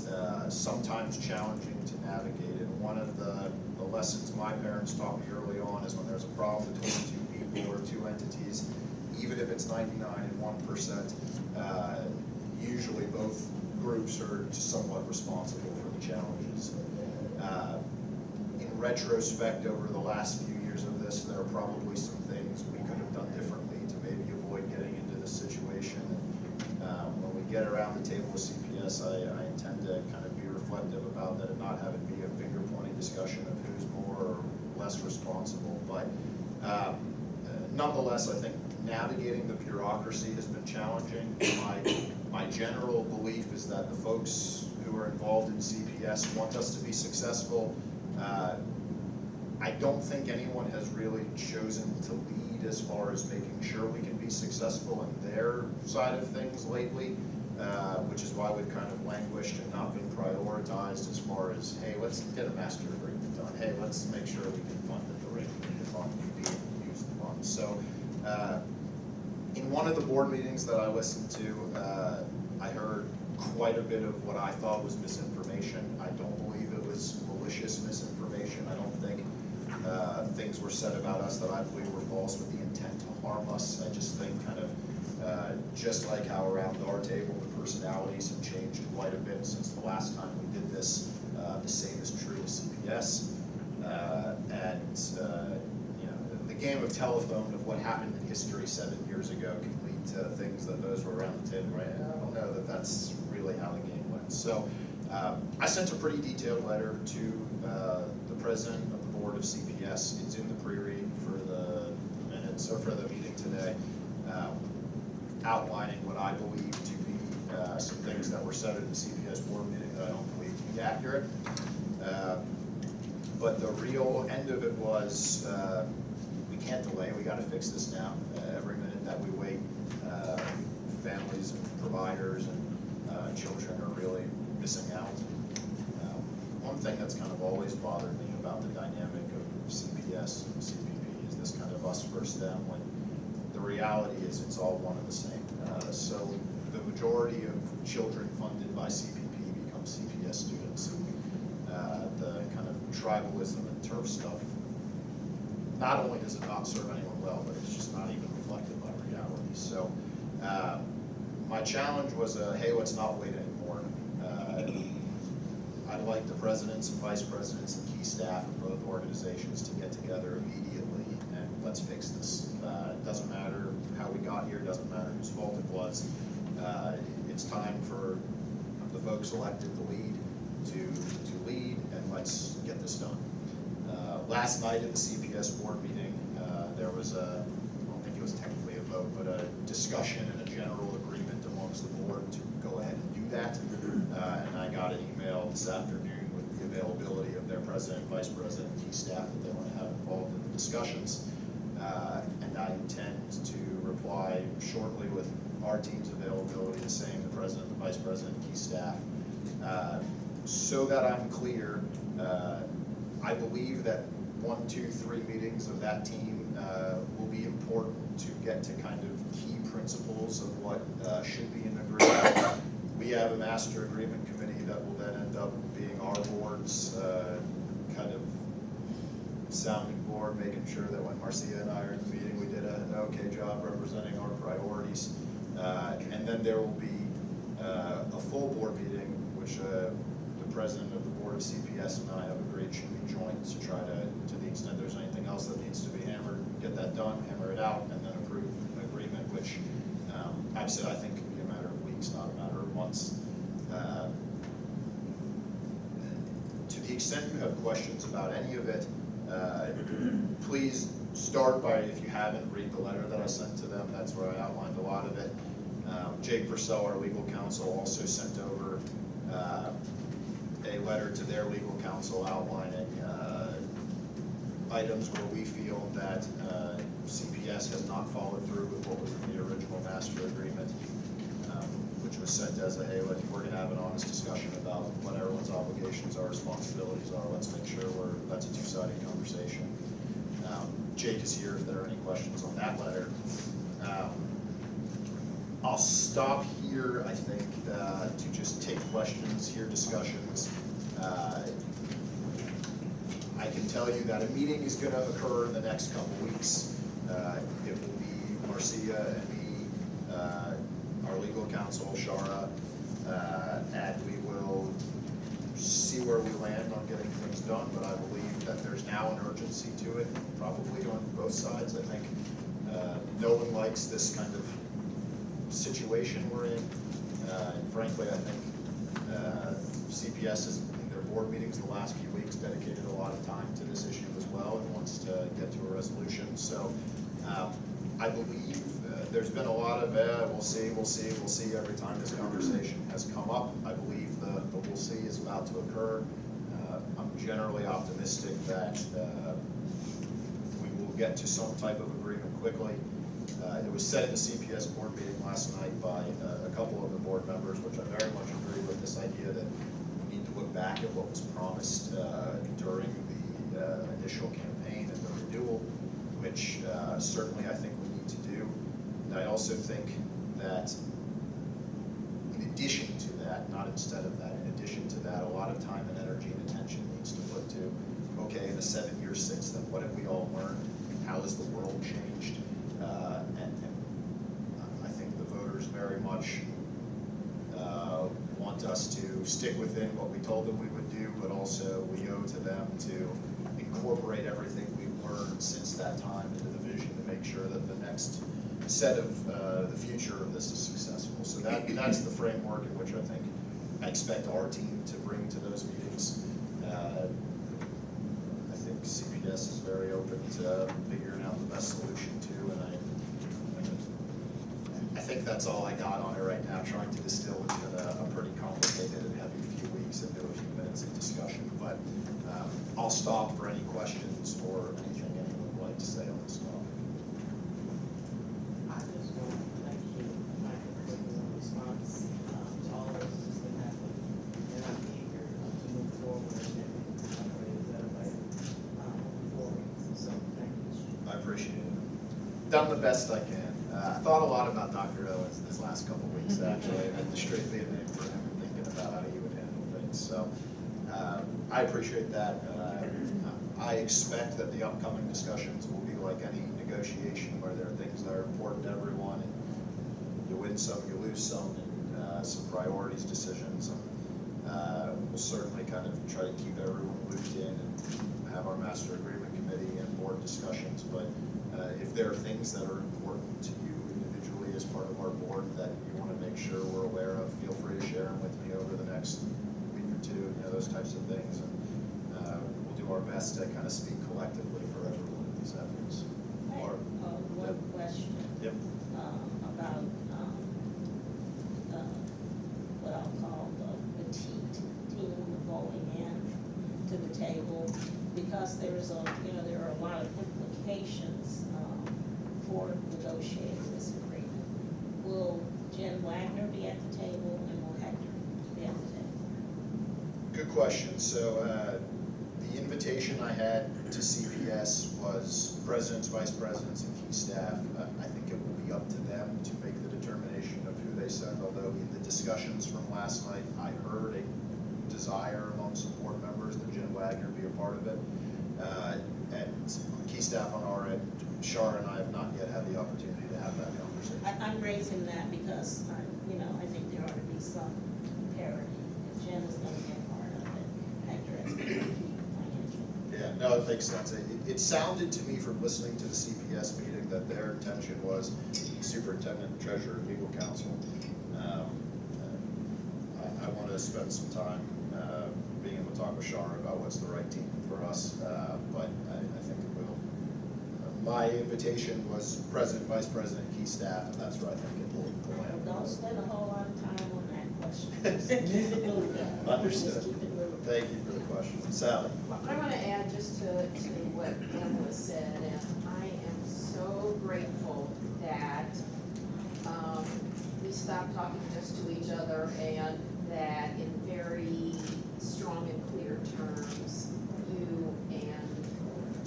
sometimes challenging to navigate. And one of the lessons my parents taught me early on is when there's a problem between two people or two entities, even if it's 99 and 1%, usually both groups are somewhat responsible for the challenges. In retrospect, over the last few years of this, there are probably some things we could have done differently to maybe avoid getting into this situation. When we get around the table with CPS, I intend to kind of be reflective about that and not have it be a finger-pointing discussion of who's more or less responsible. But nonetheless, I think navigating the bureaucracy has been challenging. My general belief is that the folks who are involved in CPS want us to be successful. I don't think anyone has really chosen to lead as far as making sure we can be successful in their side of things lately, which is why we've kind of languished and not been prioritized as far as, hey, let's get a master agreement done. Hey, let's make sure we can fund it the rate we need to fund and be able to use the funds. So in one of the board meetings that I listened to, quite a bit of what I thought was misinformation. I don't believe it was malicious misinformation. I don't think things were said about us that I believe were false with the intent to harm us. I just think kind of just like how around our table the personalities have changed quite a bit since the last time we did this. The same is true of CPS. You know, the game of telephone of what happened in history 7 years ago can lead to things that those were around the table, right? I don't know that that's really how the game went. So I sent a pretty detailed letter to the president of the board of CPS. It's in the pre-read for the minutes, or for the meeting today, outlining what I believe to be some things that were said at the CPS board meeting that I don't believe to be accurate. But the real end of it was, we can't delay, we gotta fix this now. Every minute that we wait, families and providers and children are really missing out. One thing that's kind of always bothered me about the dynamic of CPS and CPP is this kind of us versus them, when the reality is it's all one and the same. So the majority of children funded by CPP become CPS students. The kind of tribalism and turf stuff, not only does it not serve anyone well, but it's just not even reflected by reality. So my challenge was, hey, let's not wait anymore. I'd like the presidents and vice presidents and key staff of both organizations to get together immediately and let's fix this. It doesn't matter how we got here, it doesn't matter whose fault it was. It's time for the folks elected to lead to lead, and let's get this done. Last night at the CPS board meeting, there was I don't think it was technically a vote, but a discussion and a general agreement amongst the board to go ahead and do that. And I got an email this afternoon with the availability of their president, vice president, and key staff that they want to have involved in the discussions. And I intend to reply shortly with our team's availability, the same, the president, the vice president, key staff. So that I'm clear, I believe that 1, 2, 3 meetings of that team will be important to get to kind of key principles of what should be in the agreement. We have a master agreement committee that will then end up being our board's kind of sounding board, making sure that when Marcia and I are in the meeting, we did an okay job representing our priorities. And then there will be a full board meeting, which the president of the board of CPS and I have agreed should be joint to try to the extent there's anything else that needs to be hammered, get that done, hammer it out, and then approve an agreement, which I've said I think can be a matter of weeks, not a matter of months. To the extent you have questions about any of it, please start by, if you haven't, read the letter that I sent to them. That's where I outlined a lot of it. Jake Purcell, our legal counsel, also sent over a letter to their legal counsel outlining items where we feel that CPS has not followed through with what was in the original master agreement, which was sent as a, hey, look, if we're going to have an honest discussion about what everyone's obligations are, responsibilities are, let's make sure that's a two-sided conversation. Jake is here if there are any questions on that letter. I'll stop here, I think, to just take questions, hear discussions. I can tell you that a meeting is going to occur in the next couple weeks. It will be Marcia and me, our legal counsel, Shara, and we will see where we land on getting things done, but I believe that there's now an urgency to it, probably on both sides. I think no one likes this kind of situation we're in, and frankly, I think CPS has, in their board meetings the last few weeks, dedicated a lot of time to this issue as well and wants to get to a resolution. So I believe there's been a lot of we'll see every time this conversation has come up. I believe the we'll see is about to occur. I'm generally optimistic that we will get to some type of agreement quickly. It was said at the CPS board meeting last night by a couple of the board members, which I very much agree with, this idea that we need to look back at what was promised during the initial campaign and the renewal, which certainly I think we need to do. And I also think that in addition to that, not instead of that. In addition to that, a lot of time and energy and attention needs to put to, okay, in a 7-year system, what have we all learned? How has the world changed? And I think the voters very much want us to stick within what we told them we would do, but also we owe to them to incorporate everything we've learned since that time into the vision to make sure that the next set of the future of this is successful. So that's the framework in which I think I expect our team to bring to those meetings. I think CPS is very open to figuring out the best solution too, and I think that's all I got on it right now, trying to distill what's been a pretty complicated and heavy few weeks into a few minutes of discussion. But I'll stop for any questions or anything anyone would like to say on this topic. I just want to thank you, Michael, for your response to all of this that's been happening. And I'm eager to move forward and operate that way moving forward. So thank you. I appreciate it. Done the best I can. I thought a lot about Dr. Owens this last couple of weeks, actually, and the straight being name for him and thinking about how he would handle things. So I appreciate that. I expect that the upcoming discussions will be like any negotiation where there are things that are important to everyone, and you win some, you lose some, and some priorities decisions. And we'll certainly kind of try to keep everyone looped in and have our master agreement committee and board discussions. But if there are things that are important to you individually as part of our board that you want to make sure we're aware of, feel free to share them with me over the next week or two, those types of things. And we'll do our best to kind of speak collectively for everyone in these efforts. I have one question. Yep. About what I'll call the team going in to the table, because there's there are a lot of implications for negotiating this agreement. Will Jen Wagner be at the table, and will Hector be at the table? Good question. So the invitation I had to CPS was presidents, vice presidents, and key staff. I think it will be up to them to make the determination of who they send, although in the discussions from last night, I heard a desire among some board members that Jen Wagner be a part of it. And key staff on our end, Shar and I have not yet had the opportunity to have that conversation. I'm raising that because, I think there ought to be some parity. If Jen is going to be a part of it, Hector has to be financial. Yeah, no, it makes sense. It sounded to me from listening to the CPS meeting that their intention was superintendent, treasurer, legal counsel. I want to spend some time being able to talk with Shar about what's the right team for us, but I think it will. My invitation was president, vice president, key staff, and that's where I think it will land. Don't spend a whole lot of time on that question. Just keep it moving. Understood. Just keep it moving. Thank you for the question. Sally? I want to add just to what Pamela said, and I am so grateful that we stopped talking just to each other, and that in very strong and clear terms, you and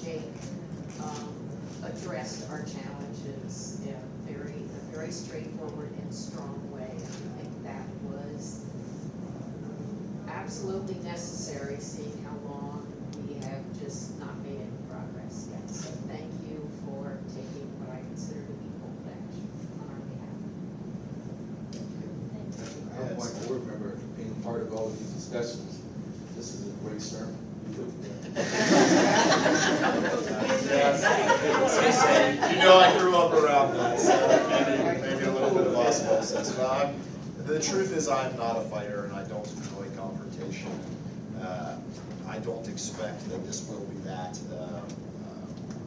Jake addressed our challenges in a very straightforward and strong way. And I think that was absolutely necessary, seeing how long we have just not made any progress yet. So thank you for taking what I consider to be bold action on our behalf. I'm like a board member being part of all of these discussions. This is a great sermon. I grew up around that, so maybe a little bit of osmosis. Well, the truth is I'm not a fighter and I don't enjoy confrontation. I don't expect that this will be that.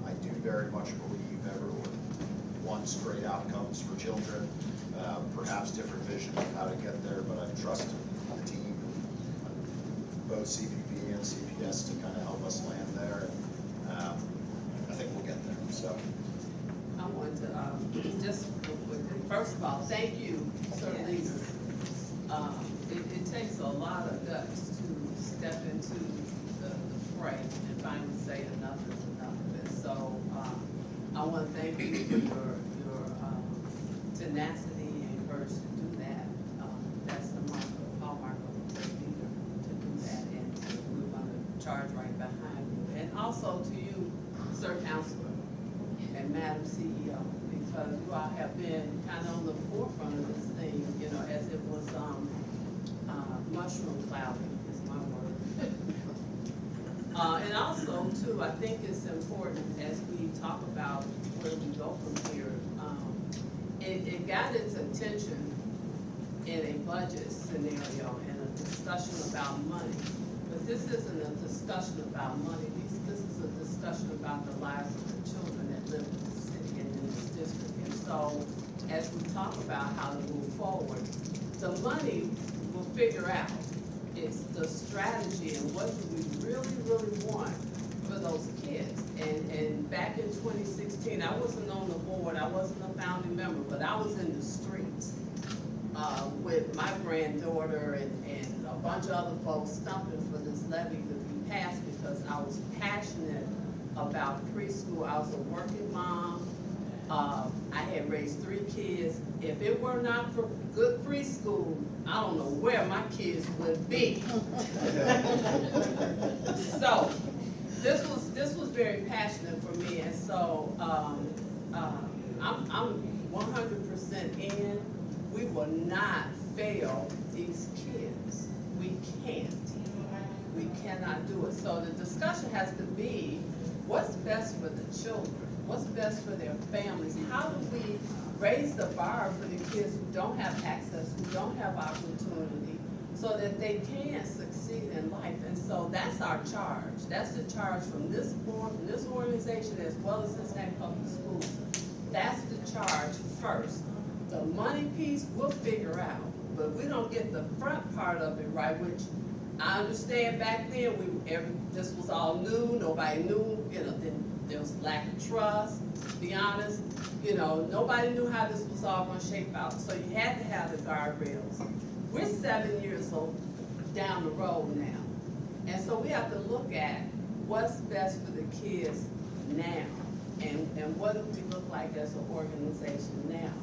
I do very much believe everyone wants great outcomes for children, perhaps different visions of how to get there, but I trust the team, both CPP and CPS, to kind of help us land there. And I think we'll get there. So. I want to, just real quickly, first of all, thank you, certainly. It takes a lot of guts to step into the fray and finally say enough is enough of this. So I want to thank you for your tenacity and courage to do that. That's the hallmark of also to you, Sir Counselor and Madam CEO, because you all have been kind of on the forefront of this thing, you know, as it was, mushroom clouding is my word. And also too, I think it's important as we talk about where we go from here, it got its attention in a budget scenario and a discussion about money. But this isn't a discussion about money, this is a discussion about the lives of the children that live in the city and in this district. And so, as we talk about how to move forward, the money we'll figure out. It's the strategy and what do we really, really want for those kids. And back in 2016, I wasn't on the board, I wasn't a founding member, but I was in the streets with my granddaughter and a bunch of other folks stumping for this levy to be passed because I was passionate about preschool. I was a working mom. I had raised 3 kids. If it were not for good preschool, I don't know where my kids would be. So, this was very passionate for me, and so I'm 100% in. We will not fail these kids. We can't. We cannot do it. So the discussion has to be, what's best for the children? What's best for their families? How do we raise the bar for the kids who don't have access, who don't have opportunity, so that they can succeed in life? And so that's our charge. That's the charge from this board, from this organization, as well as Cincinnati Public Schools. That's the charge first. The money piece we'll figure out, but we don't get the front part of it right, which I understand back then this was all new, nobody knew, you know, there was lack of trust, to be honest. You know, nobody knew how this was all gonna shape out, so you had to have the guardrails. We're 7 years old down the road now, and so we have to look at what's best for the kids now, and what do we look like as an organization now.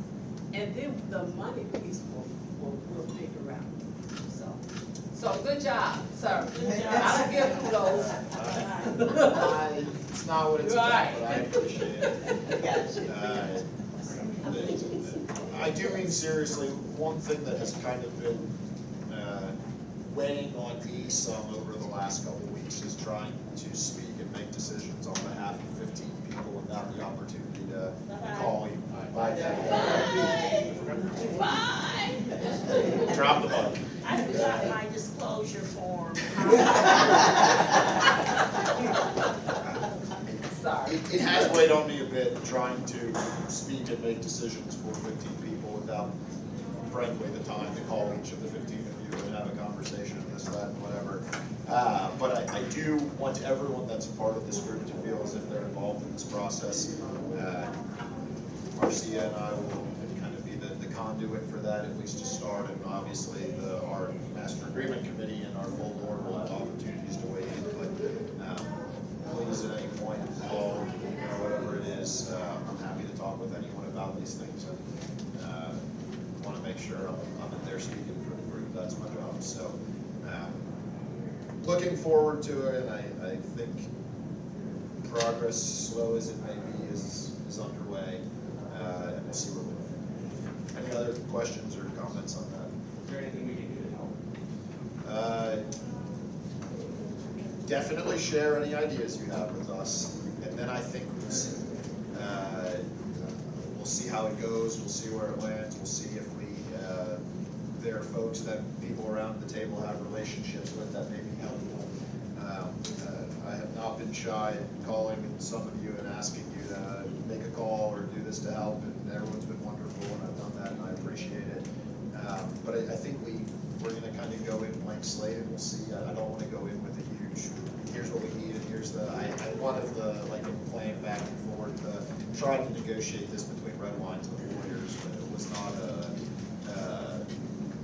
And then the money piece we'll figure out. So good job, sir. Good job. I don't give kudos. It's not what it's about, Right. but I appreciate it. I do mean seriously, one thing that has kind of been weighing on me some over the last couple of weeks is trying to speak and make decisions on behalf of 15 people without the opportunity to call you. Bye, Debbie. Bye. Drop the button. I forgot my disclosure form. Sorry. It has weighed on me a bit trying to speak and make decisions for 15 people without, frankly, the time to call each of the 15 of you and have a conversation and this, that, and whatever. But I do want everyone that's a part of this group to feel as if they're involved in this process. Marcia and I will kind of be the conduit for that, at least to start, and obviously our master agreement committee and our full board will have opportunities to weigh in. But please, at any point, call, whatever it is, I'm happy to talk with anyone about these things. And want to make sure I'm in there speaking for the group. That's my job. So, looking forward to it, and I think progress, slow as it may be, is underway, and we'll see where we're going. Any other questions or comments on that? Is there anything we can do to help? Definitely share any ideas you have with us, and then I think we'll see. We'll see how it goes. We'll see where it lands. We'll see if there are folks that people around the table have relationships with that may be helpful. I have not been shy in calling some of you and asking you to make a call or do this to help, and everyone's been wonderful when I've done that, and I appreciate it. But I think we're going to kind of go in blank slate, and we'll see. I don't want to go in with a huge, here's what we need, and here's I wanted playing back and forth, trying to negotiate this between red lines and lawyers, but it was not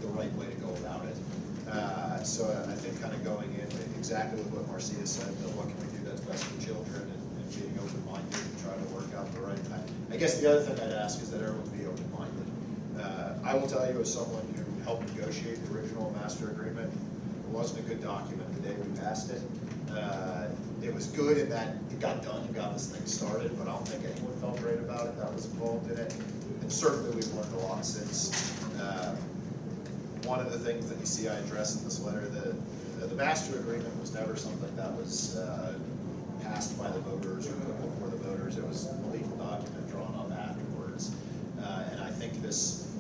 the right way to go about it. So I think kind of going in exactly with what Marcia said, what can we do that's best for children, and being open-minded and trying to work out the right time. I guess the other thing I'd ask is that everyone be open-minded. I will tell you, as someone who helped negotiate the original master agreement, wasn't a good document the day we passed it. It was good in that it got done and got this thing started, but I don't think anyone felt great about it that was involved in it. And certainly we've learned a lot since. One of the things that you see I address in this letter, the master agreement was never something that was passed by the voters or put before the voters. It was a legal document drawn up afterwards. And I think this,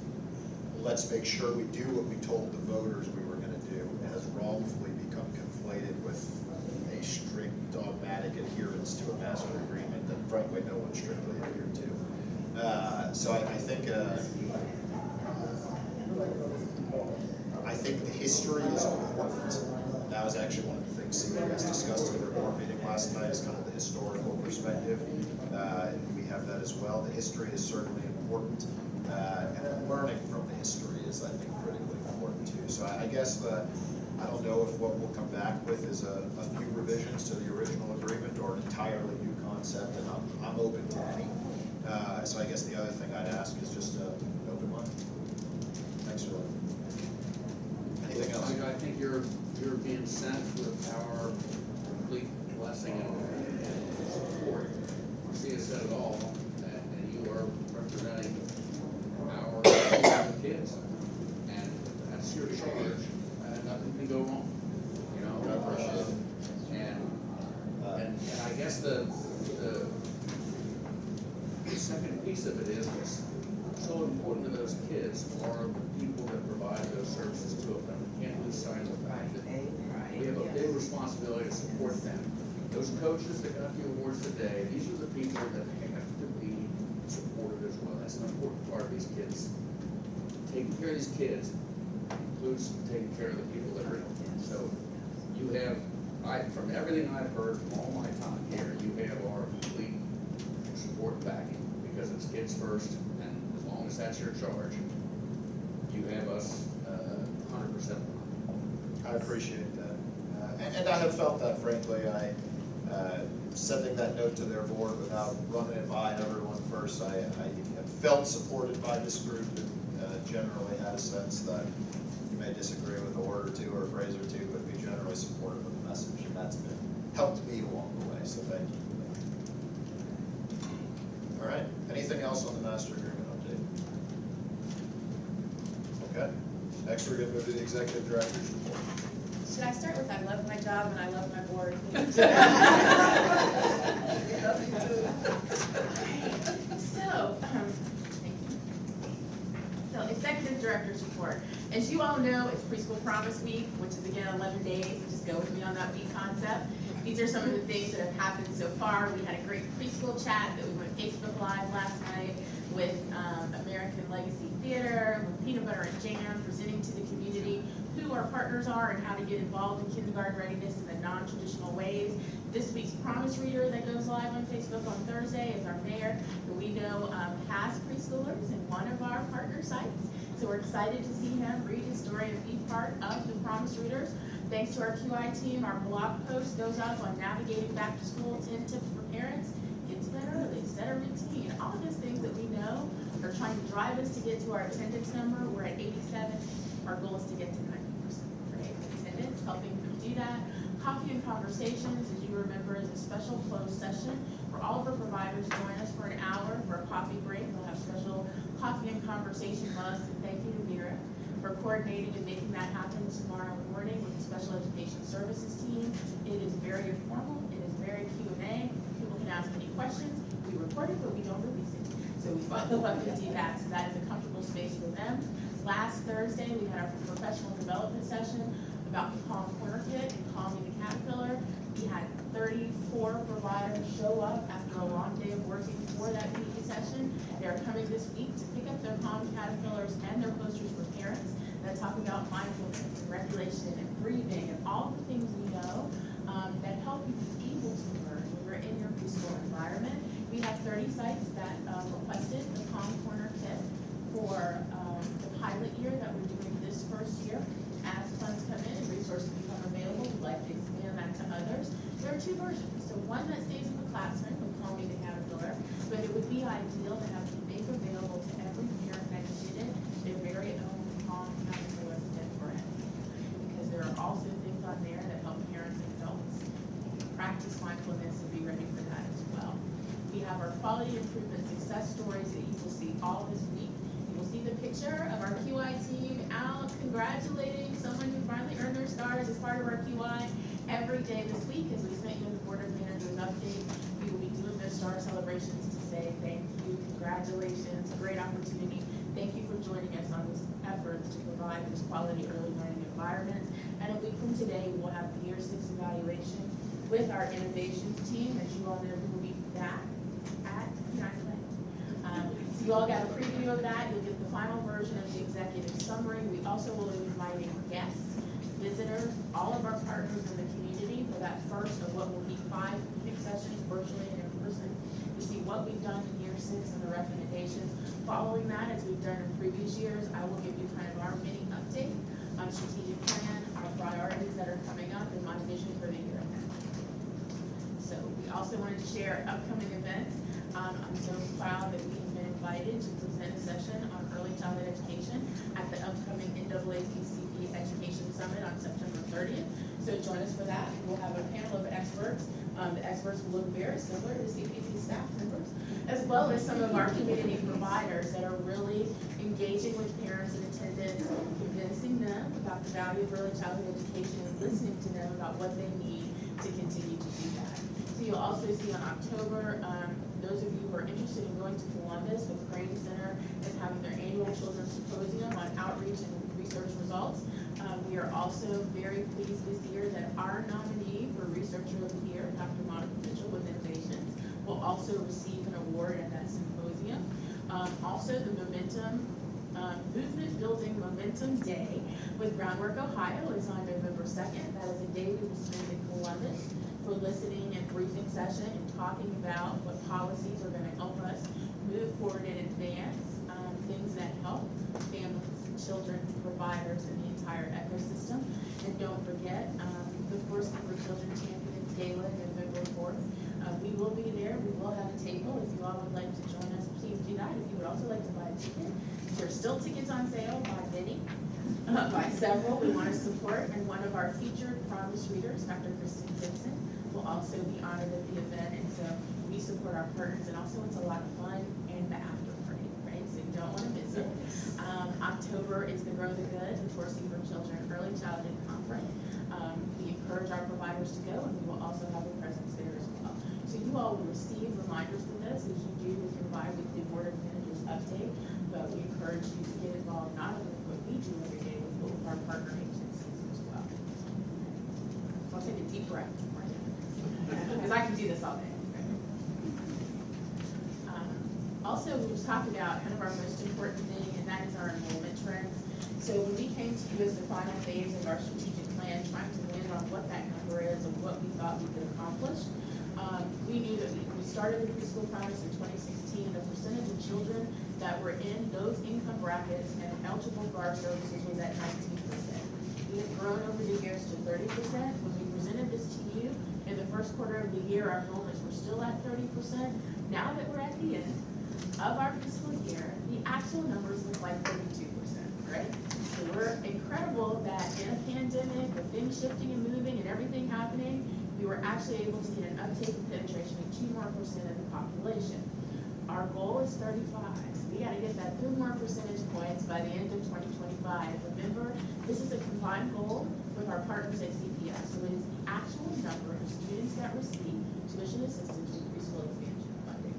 let's make sure we do what we told the voters we were gonna do, has wrongfully become conflated with a strict dogmatic adherence to a master agreement that frankly no one strictly adhered to. So I think the history is important. That was actually one of the things CPPs discussed at their board meeting last night, is kind of the historical perspective. And we have that as well. The history is certainly important. And learning from the history is, I think, critically important too. So I guess I don't know if what we'll come back with is a few revisions to the original agreement or an entirely new concept, and I'm open to any. So I guess the other thing I'd ask is just an open mind. Thanks for that. Anything else? I think you're being sent with our complete blessing and support. Marcia said it all, and you are representing our kids, and that's your charge, and nothing can go wrong, you know? I appreciate it. And I guess the second piece of it is what's so important to those kids are the people that provide those services to them. We can't lose sight of the fact that we have a big responsibility to support them. Those coaches that got the awards today, these are the people that have to be supported as well. That's an important part of these kids. Taking care of these kids includes taking care of the people that are in them. So you have, from everything I've heard from all my time here, you have our complete support backing, because it's kids first, and as long as that's your charge, you have us 100%. I appreciate that. And I have felt that, frankly. Sending that note to their board without running it by everyone first, I have felt supported by this group, and generally had a sense that you may disagree with a word or two or a phrase or two, but be generally supportive of the message, and that's been helped me along the way, so thank you. All right, anything else on the master agreement update? Okay, next we're gonna move to the executive director's report. Should I start with I love my job and I love my board? So, executive director's report. As you all know, it's Preschool Promise Week, which is again 11 days. Just go with me on that week concept. These are some of the things that have happened so far. We had a great preschool chat that we went Facebook Live last night with American Legacy Theater, with Peanut Butter and Jam, presenting to the community who our partners are and how to get involved in kindergarten readiness in the non-traditional ways. This week's Promise Reader that goes live on Facebook on Thursday is our mayor, who we know has preschoolers in one of our partner sites. So we're excited to see him read his story and be part of the Promise Readers. Thanks to our QI team, our blog post goes up on navigating back to school, 10 tips for parents. Get to bed early, set a routine, all of those things that we know are trying to drive us to get to our attendance number. We're at 87. Our goal is to get to 90% right? Attendance, helping them do that. Coffee and Conversations, as you remember, is a special closed session where all of our providers join us for an hour for a coffee break. We'll have special coffee and conversation mugs, and thank you to Vera for coordinating and making that happen tomorrow morning with the Special Education Services team. It is very informal, it is very Q&A. People can ask any questions. We record it, but we don't release it. So we follow up and do that. So that is a comfortable space for them. Last Thursday, we had our professional development session about the Palm Corner Kit and Calming the Caterpillar. We had 34 providers show up after a long day of working for that PD session. They are coming this week to pick up their Palm Caterpillars and their posters for parents that talk about mindfulness and regulation and breathing and all the things we know that help you be able to learn when you're in your preschool environment. We have 30 sites that requested the Palm Corner Kit for the pilot year that we're doing this first year. As funds come in and resources become available, we'd like to expand that to others. There are two versions. So one that stays in the classroom with Calming the Caterpillar, but it would be ideal to have to make available to every parent that needed it their very own Calm Caterpillar Kit for it. Because there are also things have our quality improvement success stories that you will see all this week. You will see the picture of our QI team out congratulating someone who finally earned their stars as part of our QI every day this week. As we sent you the Board of Managers update, we will be doing those star celebrations to say thank you, congratulations, great opportunity. Thank you for joining us on this effort to provide this quality early learning environment. And a week from today, we will have the Year 6 evaluation with our innovations team. As you all know, we will be back at United Way. So you all got a preview of that. You'll get the final version of the executive summary. We also will be inviting guests, visitors, all of our partners in the community for that first of what will be 5 evening sessions virtually and in person to see what we've done in Year 6 and the recommendations. Following that, as we've done in previous years, I will give you kind of our mini update on strategic plan, our priorities that are coming up, and my vision for the year ahead. So we also wanted to share upcoming events. I'm so proud that we have been invited to present a session on early childhood education at the upcoming NAACP Education Summit on September 30th. So join us for that. We'll have a panel of experts. The experts will look very similar to CPP staff members, as well as some of our community providers that are really engaging with parents in attendance, convincing them about the value of early childhood education and listening to them about what they need to continue to do that. So you'll also see on October, those of you who are interested in going to Columbus, the Crane Center is having their annual Children's Symposium on outreach and research results. We are also very pleased this year that our nominee for Researcher of the Year, Dr. Monica Mitchell with Innovations, will also receive an award at that symposium. Also, the Movement Building Momentum Day with Groundwork Ohio is on November 2nd. That is a day we will spend in Columbus for listening and briefing session and talking about what policies are going to help us move forward and advance things that help families, children, providers, and the entire ecosystem. And don't forget, the Force for Children Champions Gala, November 4th. We will be there. We will have a table. If you all would like to join us, please do that. If you would also like to buy a ticket, there's still tickets on sale by many, by several we want to support. And one of our featured promise readers, Dr. Kristen Gibson, will also be honored at the event. And so we support our partners, and also it's a lot of fun and the after party, right? So you don't want to miss it. October is the Grow the Good, the Forcing for Children Early Childhood Conference. We encourage our providers to go, and we will also have a presence there as well. So you all will receive reminders of this as you do with your bi-weekly Board of Managers update, but we encourage you to get involved not only with what we do every day, but with our partner agencies as well. I'll take a deep breath, because I can do this all day. Also, we just talked about kind of our most important thing, and that is our enrollment trends. So when we came to you as the final phase of our strategic plan, trying to land on what that number is and what we thought we could accomplish, we knew that we started the preschool promise in 2016. The percentage of children that were in those income brackets and eligible for our services was at 19%. We have grown over the years to 30%. When we presented this to you in the first quarter of the year, our enrollments were still at 30%. Now that we're at the end of our fiscal year, the actual numbers look like 32%, right? So we're incredible that in a pandemic, with things shifting and moving and everything happening, we were actually able to get an uptake and penetration of 2% more of the population. Our goal is 35, so we gotta get that 2 more percentage points by the end of 2025. Remember, this is a combined goal with our partners at CPS, so it is the actual number of students that receive tuition assistance with preschool expansion funding.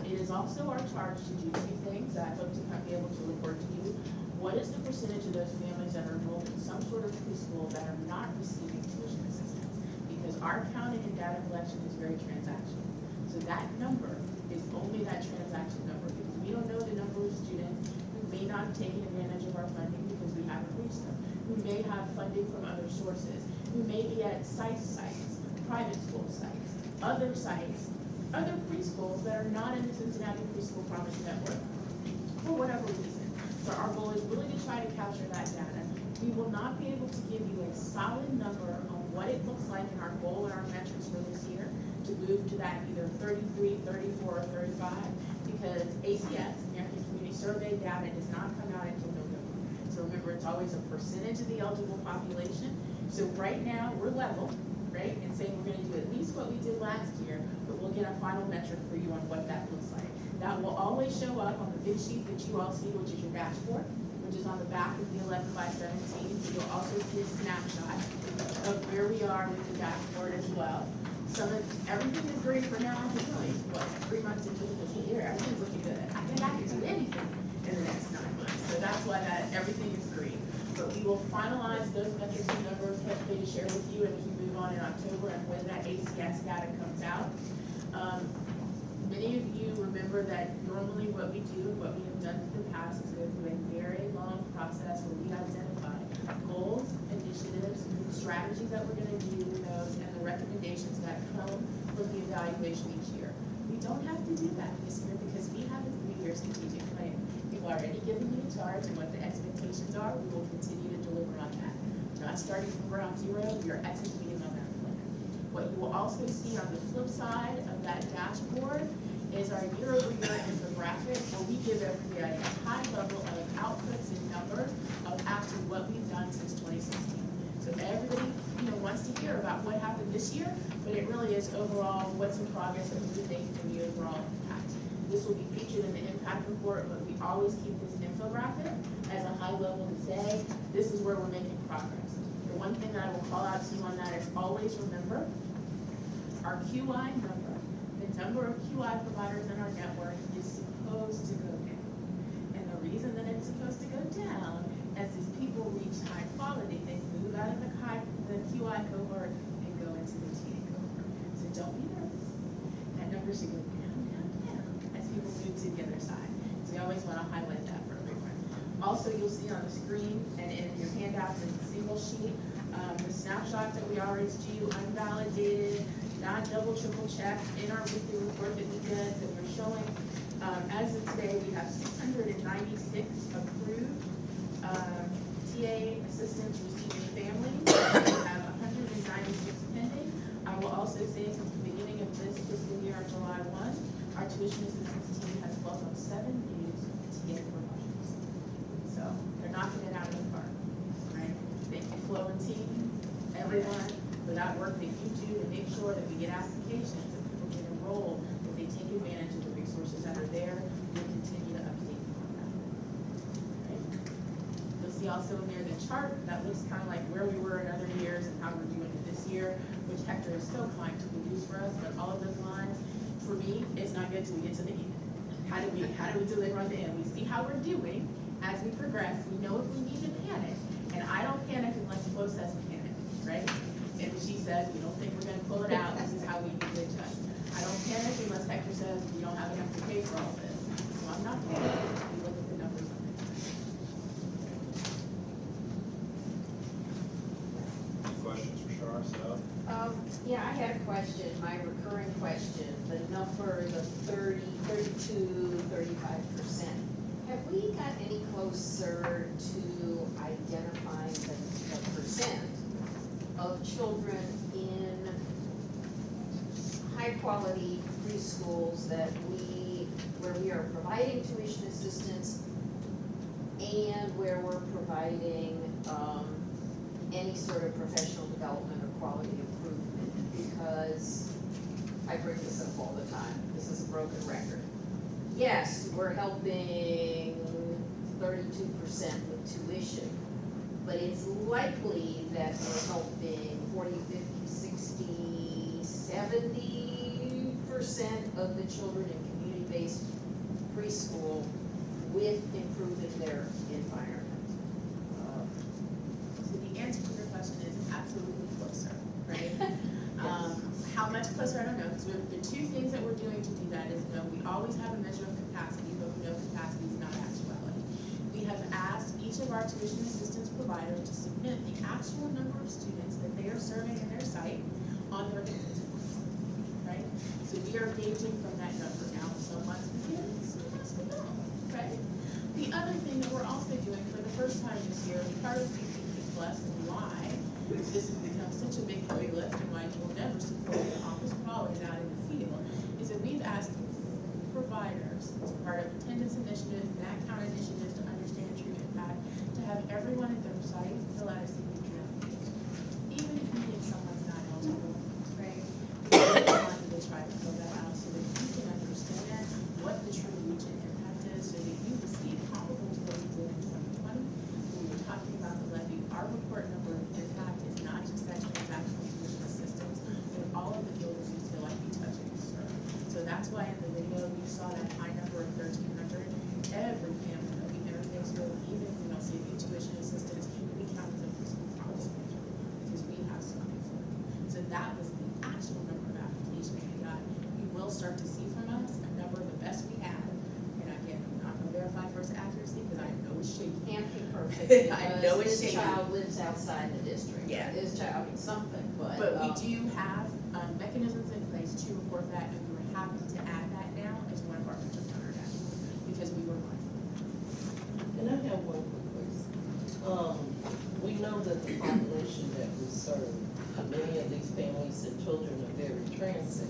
It is also our charge to do 2 things that I hope to be able to report to you. What is the percentage of those families that are enrolled in some sort of preschool that are not receiving tuition assistance? Because our counting and data collection is very transactional. So that number is only that transaction number, because we don't know the number of students who may not have taken advantage of our funding because we haven't reached them, who may have funding from other sources, who may be at sites, private school sites, other sites, other preschools that are not in the Cincinnati Preschool Promise Network for whatever reason. So our goal is really to try to capture that data. We will not be able to give you a solid number on what it looks like in our goal and our metrics for this year to move to that either 33, 34, or 35, because ACS, American Community Survey data, does not come out until November. So remember, it's always a percentage of the eligible population. So right now, we're level, right? And say we're gonna do at least what we did last year, but we'll get a final metric for you on what that looks like. That will always show up on the big sheet that you all see, which is your dashboard, which is on the back of the 11 by 17. So you'll also see a snapshot of where we are with the dashboard as well. Everything is great for now. It's really, 3 months into the fiscal year, everything's looking good. I think I can do anything in the next 9 months. So that's why everything is green. But we will finalize those metrics and numbers, hopefully to share with you as we move on in October and when that ACS data comes out. Many of you remember that normally what we do, what we have done in the past is go through a very long process where we identify goals, initiatives, strategies that we're gonna do with those, and the recommendations that come from the evaluation each year. We don't have to do that this year because we have a 3-year strategic plan. We've already given you a charge and what the expectations are. We will continue to deliver on that. We're not starting from ground zero, we are executing on that plan. What you will also see on the flip side of that dashboard is our year-over-year infographic, where we give everybody a high level of outputs and numbers of actually what we've done since 2016. So everybody, wants to hear about what happened this year, but it really is overall what's in progress and what we think in the overall impact. This will be featured in the impact report, but we always keep this infographic as a high level to say, this is where we're making progress. The one thing that I will call out to you on that is always remember our QI number. The number of QI providers in our network is supposed to go down. And the reason that it's supposed to go down is as people reach high quality, they move out of the QI cohort and go into the TA cohort. So don't be nervous. That number should go down, down, down as people move to the other side. So we always want to highlight that for everyone. Also, you'll see on the screen and in your handouts in the single sheet, the snapshot that we always do, unvalidated, not double, triple check in our weekly report that we did that we're showing. As of today, we have 696 approved TA assistants receiving families. We have 196 pending. I will also say since the beginning of this fiscal year on July 1, our tuition assistance team has welcomed 7 new TA providers. So they're knocking it out of the park, right? Thank you, Flo and team, everyone, for that work that you do to make sure that we get applications, that people get enrolled, that they take advantage of the resources that are there. We'll continue to update you on that. Right? You'll see also in there the chart that looks kind of like where we were in other years and how we're doing it this year, which Hector is so kind to produce for us. But all of those lines, for me, it's not good till we get to the end. How do we deliver on the end? We see how we're doing as we progress. We know if we need to panic, and I don't panic unless Flo says panic, right? And she says, we don't think we're gonna pull it out, this is how we need to adjust. I don't panic unless Hector says, we don't have enough to pay for all this. So I'm not panicking, we look at the numbers on it. Questions for Shar? So, Yeah, I had a question, my recurring question, the number, the 30, 32, 35%. Have we got any closer to identifying the percent of children in high-quality preschools where we are providing tuition assistance and where we're providing any sort of professional development or quality improvement? Because I bring this up all the time, this is a broken record. Yes, we're helping 32% with tuition, but it's likely that we're helping 40, 50, 60, 70% of the children in community-based preschool with improving their environment. So the answer to your question is absolutely closer, right? How much closer, I don't know, because the two things that we're doing to do that is, we always have a measure of capacity, but we know capacity is not actuality. We have asked each of our tuition assistance providers to submit the actual number of students that they are serving in their site on their given course, right? So we are gauging from that number now. Some months we get it, some months we don't, right? The other thing that we're also doing for the first time this year, part of CPP Plus and why this has become such a big heavy lift and why you will never support the office crawlers out in the field, is that we've asked providers as part of attendance initiatives, NAC count initiatives to understand true impact, to have everyone at their site fill out a CPP application. Even if you think someone's not eligible, that was the actual number of applications we got. You will start to see from us a number of the best we had. And again, I'm not gonna verify for its accuracy, because I know it's shaky. Can't be perfect I know because it's this shaky. child lives outside the district. Yeah. This child, I mean, something, but. But we do have mechanisms in place to report that, and we were happy to add that now as one of our metrics under that, because we were mindful. And I have one quick question. We know that the population that we serve, many of these families and children are very transit.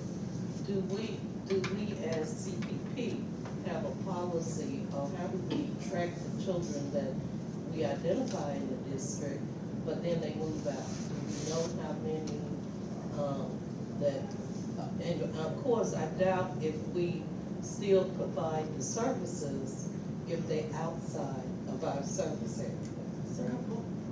Do we as CPP have a policy, or how do we track the children that we identify in the district, but then they move out? Do we know how many, and of course, I doubt if we still provide the services if they're outside of our service area. So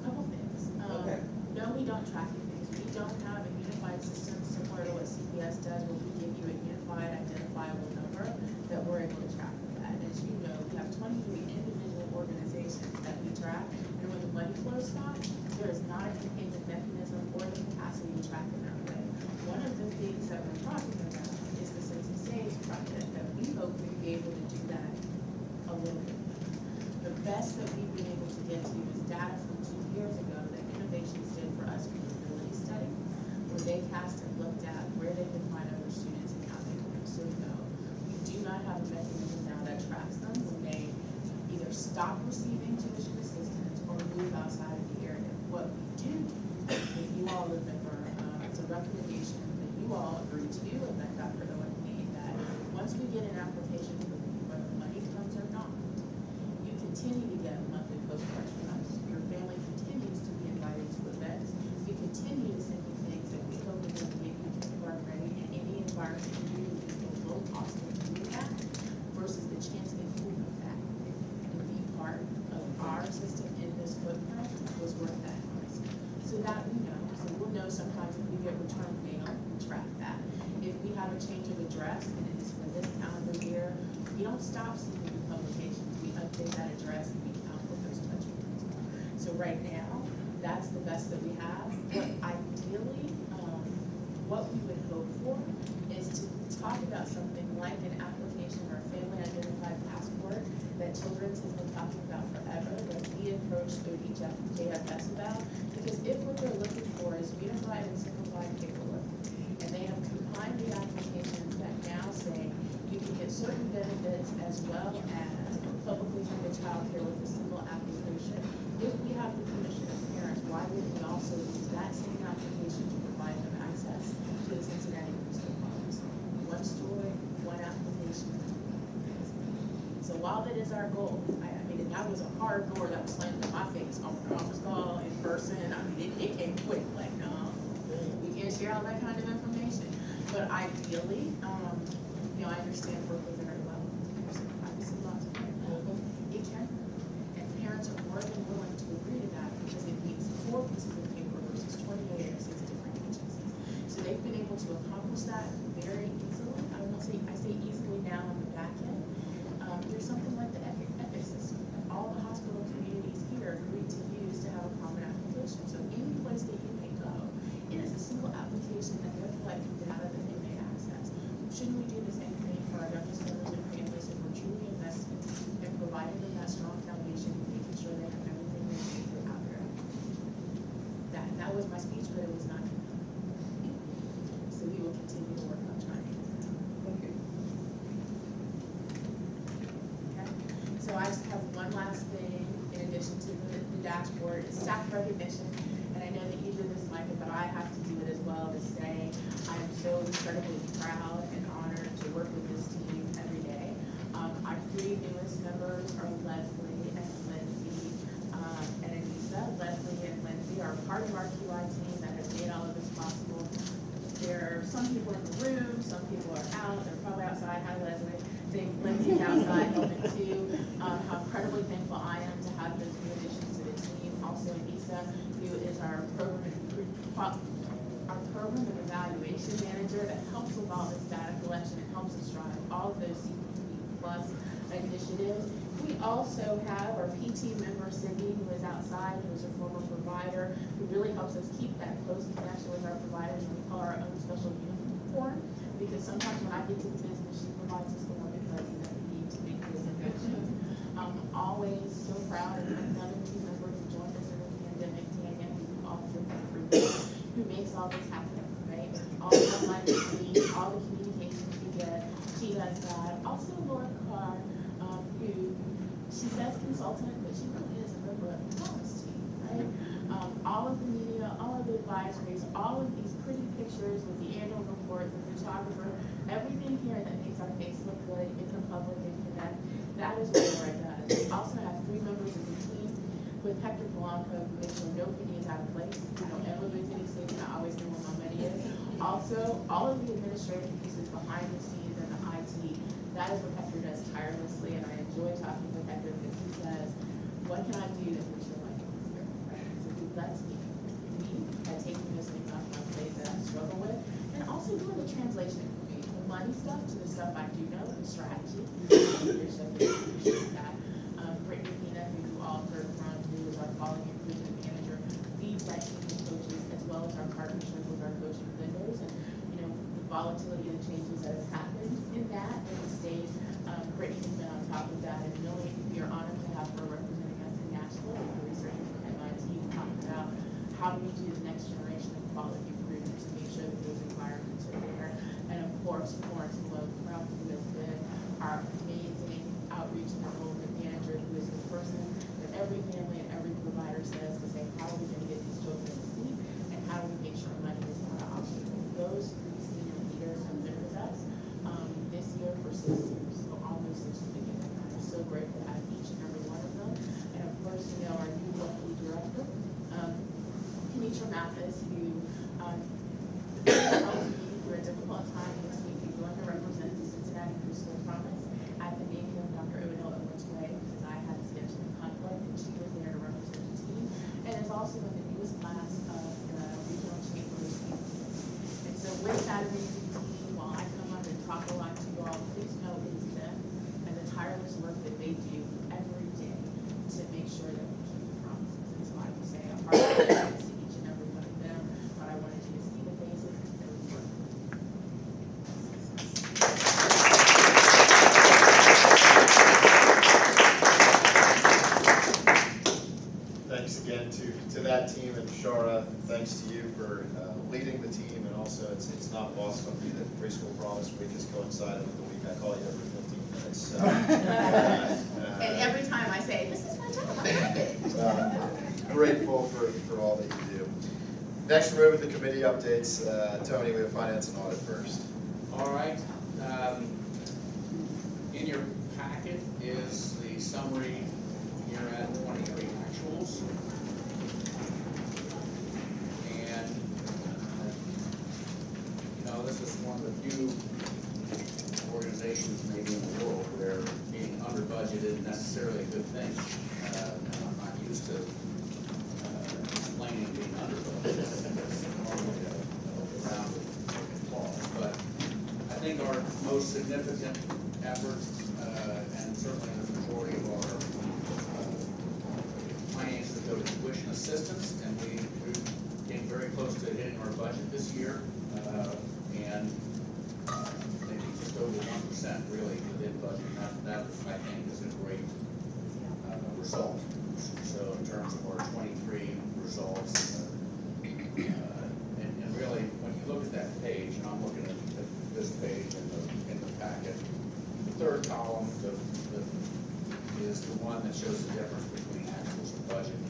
couple things. Okay. No, we don't track it, because we don't have a unified system similar to what CPS does, where we give you a unified identifiable number that we're able to track that. As you know, we have 23 individual organizations that we track, and when the money flows stop, there is not a containment mechanism or the capacity to track it that way. One of the things that we're talking about is the Sense and Saves project, that we hope to be able to do that a little bit. The best that we've been able to get to is data from 2 years ago that Innovations did for us for the ability study, where they cast and looked at where they could find other students and how they could. So no, we do not have a mechanism now that tracks them when they either stop receiving tuition assistance or move outside of the area. What we do, if you all remember, it's a recommendation that you all agreed to, and that Dr. Owen made, that once we get an application for whether money comes or not, you continue to get monthly postcards from us. Your family continues to be invited to events. We continue to send you things that we hope are going to make you kindergarten ready in any environment you do, because the low cost of doing that versus the chance that you will come back and be part of our system in this footprint was worth that cost. So that we know. So we'll know sometimes if we get return mail, we track that. If we have a change of address and it is for this calendar year, we don't stop sending you publications. We update that address and we count what those touch points are. So right now, that's the best that we have. But ideally, what we would hope for is to talk about something like an application or a family identified passport that Children's has been talking about forever, that we approached JFS about. Because if what they're looking for is unified and simplified paperwork, and they have combined the applications that now say you can get certain benefits as well as publicly funded childcare with a single application. If we have the permission of parents, why wouldn't we also use that same application to provide them access to the Cincinnati Preschool Promise? One story, one application. So while that is our goal, I mean, that was a hard door that was slammed in my face on the conference call, in person. I mean, it came quick, like, no, we can't share all that kind of information. But ideally, you know, I understand for very well. There's obviously lots of it can, and parents are more than willing to agree to that because it meets 4 pieces of paper versus 28 or 6 different agencies. So they've been able to accomplish that very easily. I won't say, I say easily now on the back end. There's something like the Epic system that all the hospital communities here agreed to use to have a common application. So any place that you may go, it is a single application that they're collecting data that they may access. Shouldn't we do the same thing for our youngest learners and families if we're truly invested in providing them that strong foundation and making sure they have everything they need throughout their life? That was my speech, but it was not. So we will continue to work on trying to do that. Okay. Okay. So I just have one last thing in addition to the dashboard, is staff recognition. And I know that you did this, Micah, but I have to do it as well to say I am so incredibly proud and honored to work with this team every day. Our 3 newest members are Leslie and Lindsay and Anissa. Leslie and Lindsay are part of our QI team that has made all of this possible. There are some people in the room, some people are out, they're probably outside. Hi, Leslie. Lindsay's outside helping too. How incredibly thankful I am to have those new additions to the team. Also Anissa, who is our program and evaluation manager that helps with all this data collection and helps us drive all of those CPP plus initiatives. We also have our PT member, Cindy, who is outside, who is a former provider, who really helps us keep that close connection with our providers, and we call because sometimes when I get to the business, she provides us with all the fuzzy that we need to make this connections. I'm always so proud of another team member who joined us in the pandemic, Tanya, who also who makes all this happen, right? All the online meetings, all the communication we get, she does that. Also Laura Carr, who she says consultant, but she really is a member of the comms team, right? All of the media, all of the advisories, all of these pretty pictures with the annual report, the photographer, everything here that makes our face look good in the public and connect, that is what Laura does. We also have 3 members of the team with Hector Blanco, who makes sure no penny is out of place. I don't ever lose any sleep, and I always know where my money is. Also, all of the administrative pieces behind the scenes and the IT, that is what Hector does tirelessly, and I enjoy talking with Hector because he says, what can I do that makes your life easier? Right? So he lets me by taking those things off my plate that I struggle with, and also doing the translation for me, the money stuff to the stuff I do know, the strategy, leadership, that. Brittany Pina, who you all heard from, who is our quality improvement manager, leads that team of coaches, as well as our partnership with our coaching vendors, and, you know, the volatility and the changes that has happened in that in the state. Brittany has been on top of that, and really, we are honored to have her representing us in Nashville, with the research from MIT, talking about how do we do the next generation of quality improvement to make sure that those environments are there. And of course, Florence Malone, who has been our amazing outreach and enrollment manager, who is the person that every family and every provider says to say, how are we going to get these children to sleep, and how do we make sure money is not an obstacle. Those 3 senior leaders have been with us this year for 6 years, so almost 6 years together. I'm so grateful to have each and every one of them. And of course, you know, our new deputy director, Kenitra Mathis, who helped me through a difficult time this week and going to represent the Cincinnati Preschool Promise at the naming of Dr. Odell Owens Way, because I had a scheduling conflict and she was there to represent the team, and is also in the newest class of the regional chambers. And so with that amazing team, while I come up and talk a lot to you all, please know it is them and the tireless work that they do every day to make sure that we keep the promises. And so I would say a heart to each and every one of them, but I wanted you to see the faces and their work. Thanks again to that team, and Shara, thanks to you for leading the team, and also it's not lost on me that Preschool Promise Week has coincided with the week I call you every 15 minutes. So, And every time I say, this is my job, I love it. Grateful for all that you do. Next, we're moving to committee updates. Tony, we have finance and audit first. All right. In your packet is the summary year-end 23 actuals. And, you know, this is one of the few organizations maybe in the world where being under budget isn't necessarily a good thing. I'm not used to explaining being under budget. That's normally a rounded applause. But I think our most significant effort, and certainly the majority of our finances go to tuition assistance, and we came very close to hitting our budget this year, and maybe just over 1% really within budget. That I think is a great result. So in terms of our 23 results, and really when you look at that page, and I'm looking at this page in the packet, the third column is the one that shows the difference between actuals and budget.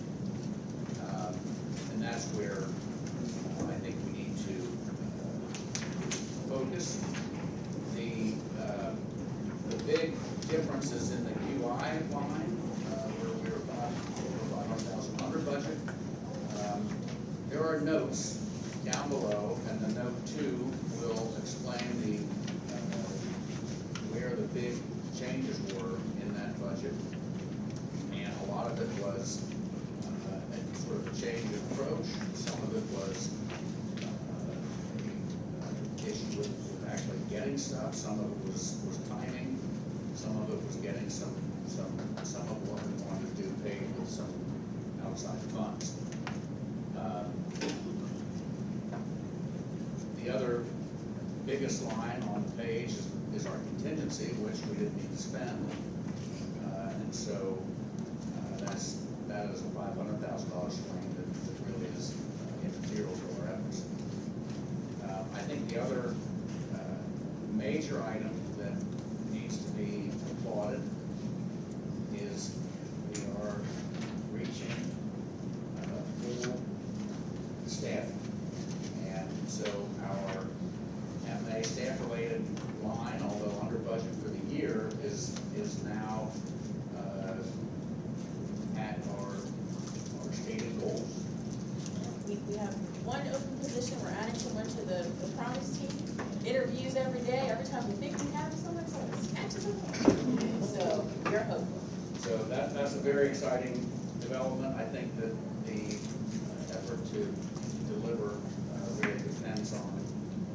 And that's where I think we need to focus. The big differences in the UI line, where we're about over 500,000 under budget. There are notes down below, and the note 2 will explain where the big changes were in that budget. And a lot of it was sort of a change in approach. Some of it was an issue with actually getting stuff. Some of it was timing. Some of it was getting some of what we wanted to do paid with some outside funds. The other biggest line on the page is our contingency, which we didn't need to spend. And so, that is a $500,000 swing that really is immaterial to our efforts. I think the other major item that needs to be applauded is we are reaching full staff. And so our MA staff-related line, although under budget for the year, is now at our stated goals. We have one open position, we're adding someone to the promise team, interviews every day, every time we think we have someone snatches them. So, we're hopeful. So that's a very exciting development. I think that the effort to deliver really depends on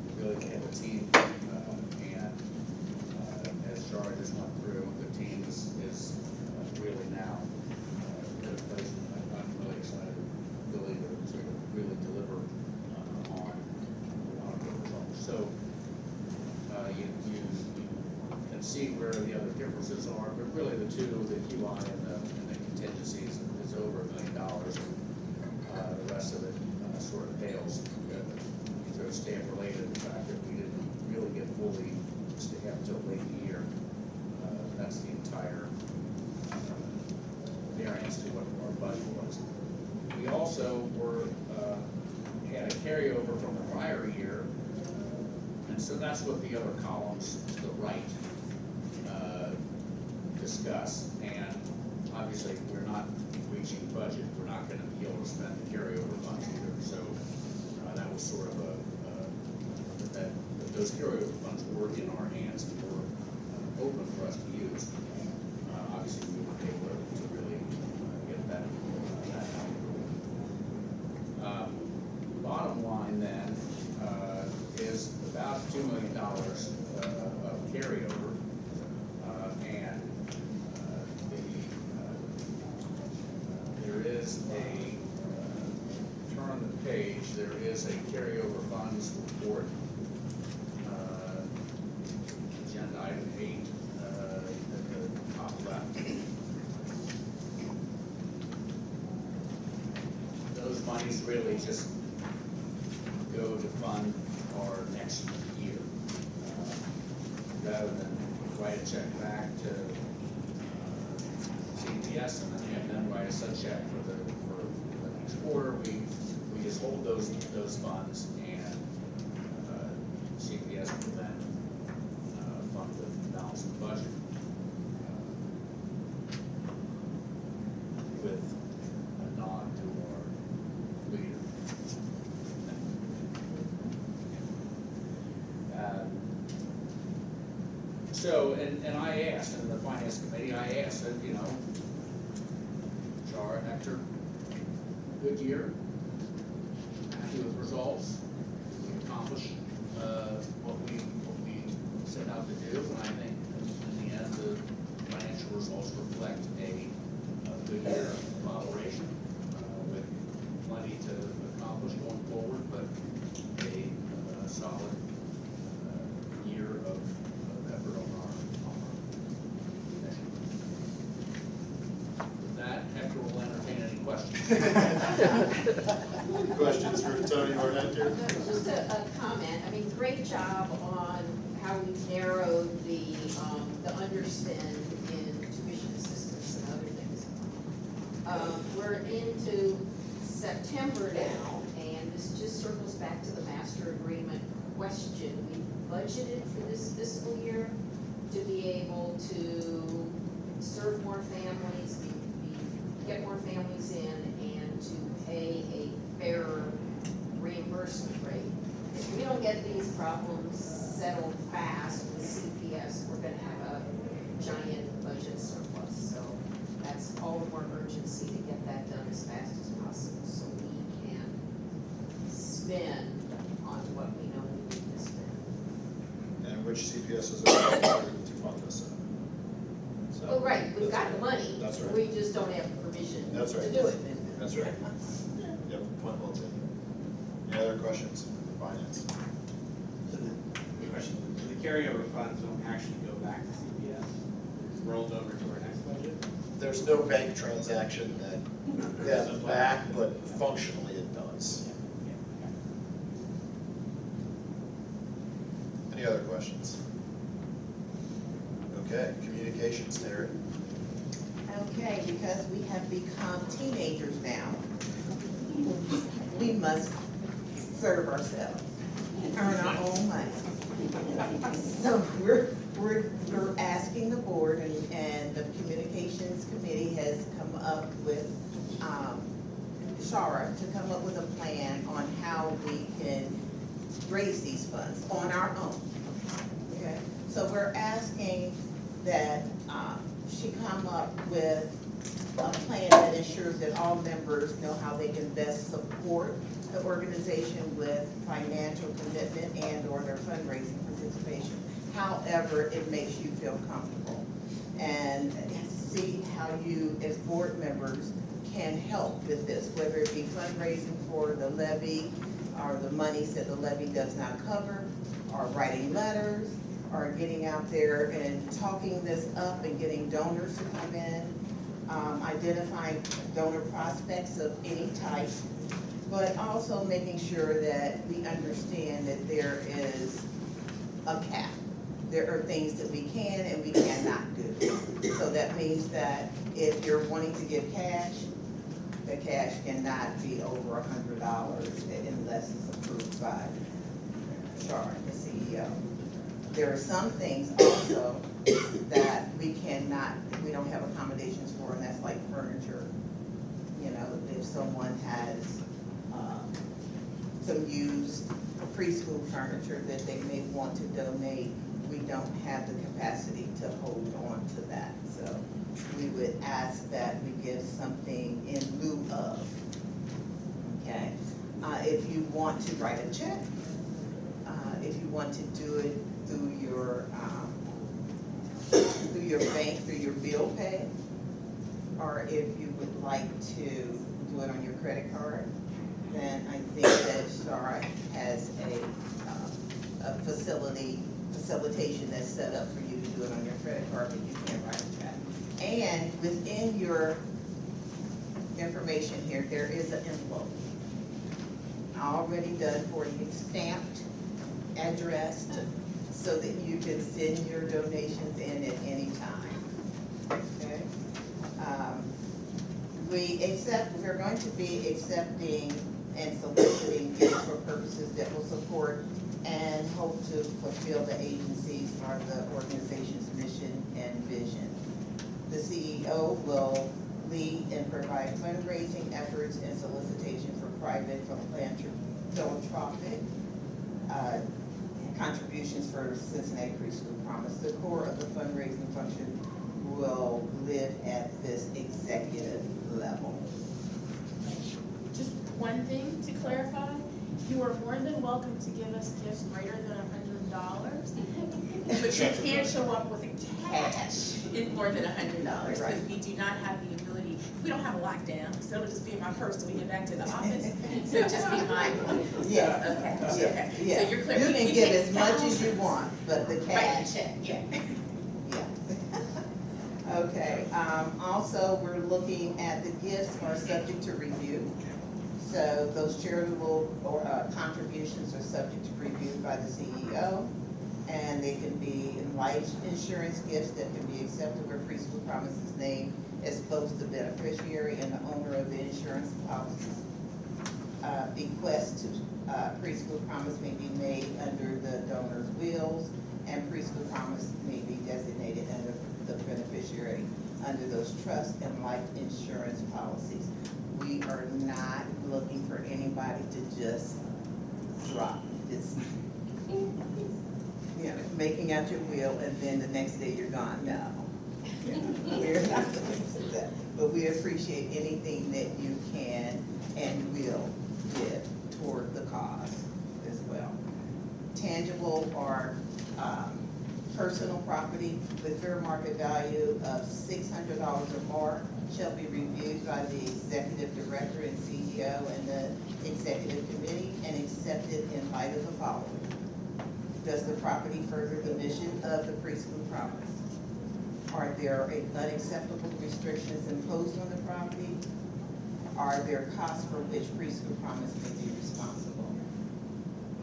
the ability to have a team. And as Charlie just went through, the team is really now in a place. I'm really excited really to really deliver on the results. So you can see where the other differences are, but really the two, the QI and the contingencies is over $1 million. The rest of it sort of pales. So staff related, the fact that we didn't really get fully staffed until late in the year. That's the entire variance to what our budget was. We also had a carryover from the prior year, and so that's what the other columns to the right discuss. And obviously, we're not reaching budget. We're not going to be able to spend the carryover funds either. So that was sort of that those carryover funds were in our hands and were open for us to use. Obviously, we were able to really get that out. Bottom line then is about $2 million of carryover, and there is a turn the page. There is a carryover funds report, agenda item 8 at the top left. Those monies really just go to fund our next year. Rather than write a check back to CPS and then write a sub-check for the next quarter, we just hold those funds, and CPS will then fund the balance of the budget with a nod to our leader. So, and I asked, in the finance committee, I asked, Char, Hector, good year, happy with results, we accomplished what we set out to do, and I think in the end, the financial results reflect a good year of operation, with plenty to accomplish going forward, but a solid year of effort on our mission. With that, Hector will entertain any questions. Questions for Tony or Hector? Just a comment, I mean, great job on how we narrowed the underspend in tuition assistance and other things. We're into September now, and this just circles back to the master agreement question. We budgeted for this fiscal year to be able to serve more families, get more families in, and to pay a fairer reimbursement rate. If we don't get these problems settled fast with CPS, we're gonna have a giant budget surplus. So that's all the more urgency to get that done as fast as possible, so we can spend on what we know we need to spend. And which CPS is available to fund this in? So Well, right, we've got the money. That's right. We just don't have permission That's right. to do it. That's right. Yep, point well taken. Any other questions for finance? question. The carryover funds don't actually go back to CPS, it's rolled over to our next budget? There's no bank transaction that goes back, but functionally it does. Any other questions? Okay, communications, Terry. Okay, because we have become teenagers now, we must serve ourselves, earn our own money. So we're asking the board, and the communications committee has come up with, Shara, to come up with a plan on how we can raise these funds on our own. Okay, so we're asking that, she come up with a plan that ensures that all members know how they can best support the organization with financial commitment and or their fundraising participation, however it makes you feel comfortable. And see how you, as board members, can help with this, whether it be fundraising for the levy, or the monies that the levy does not cover, or writing letters, or getting out there and talking this up and getting donors to come in, identifying donor prospects of any type, but also making sure that we understand that there is a cap. There are things that we can and we cannot do. So that means that if you're wanting to give cash, the cash cannot be over $100 unless it's approved by Shar, the CEO. There are some things also that we don't have accommodations for, and that's like furniture. You know, if someone has some used preschool furniture that they may want to donate, we don't have the capacity to hold on to that. So we would ask that we give something in lieu of, okay? If you want to write a check, if you want to do it through your bank, through your bill pay, or if you would like to do it on your credit card, then I think that Shara has a facilitation that's set up for you to do it on your credit card, but you can't write a check. And within your information here, there is an envelope already done for you, stamped, addressed, so that you can send your donations in at any time. Okay? We're going to be accepting and soliciting gifts for purposes that will support and hope to fulfill the agency's or the organization's mission and vision. The CEO will lead and provide fundraising efforts and solicitation for private philanthropic contributions for Cincinnati Preschool Promise. The core of the fundraising function will live at this executive level. Just one thing to clarify, you are more than welcome to give us gifts greater than $100, but you can't show up with cash in more than $100, because we do not have the ability, we don't have a lockdown, so it'll just be in my purse till we get back to the office, so just be mindful. Yeah. Okay, Yeah. okay, Yeah. so you're clear. You We can take give as much as thousands. you want, but the Write cash. the check, yeah. Yeah. Okay, also, we're looking at the gifts are subject to review. So those charitable or contributions are subject to review by the CEO. And they can be life insurance gifts that can be accepted where Preschool Promise's name is both the beneficiary and the owner of the insurance policy. Bequests to Preschool Promise may be made under the donor's wills, and Preschool Promise may be designated under the beneficiary under those trust and life insurance policies. We are not looking for anybody to just drop this, you know, making out your will and then the next day you're gone. No. We're not looking for that. But we appreciate anything that you can and will give toward the cause as well. Tangible or personal property with fair market value of $600 or more shall be reviewed by the executive director and CEO and the executive committee and accepted in light of the following. Does the property further the mission of the preschool promise? Are there unacceptable restrictions imposed on the property? Are there costs for which preschool promise may be responsible?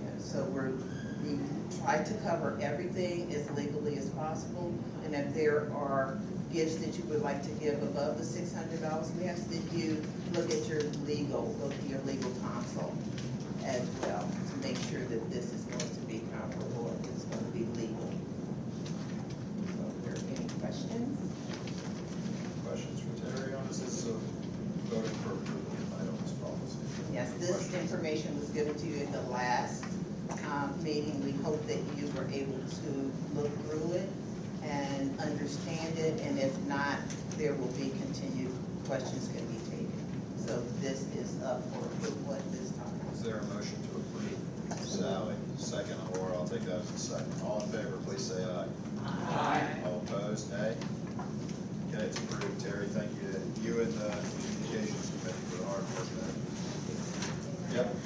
Yeah, so we try to cover everything as legally as possible, and if there are gifts that you would like to give above the $600, we ask that you look at your legal counsel as well, to make sure that this is going to be comparable, and it's going to be legal. So, are there any questions? Questions for Terry on this? This is voting for approval tonight on this policy. Yes, this information was given to you at the last meeting. We hope that you were able to look through it and understand it, and if not, there will be continued questions can be taken. So this is up for approval at this time. Is there a motion to approve? Sally, second. Laura, I'll take that as a second. All in favor, please say aye. Aye. All opposed, nay? Okay, it's approved. Terry, thank you to you and the Communications Committee for the hard work there. Yep.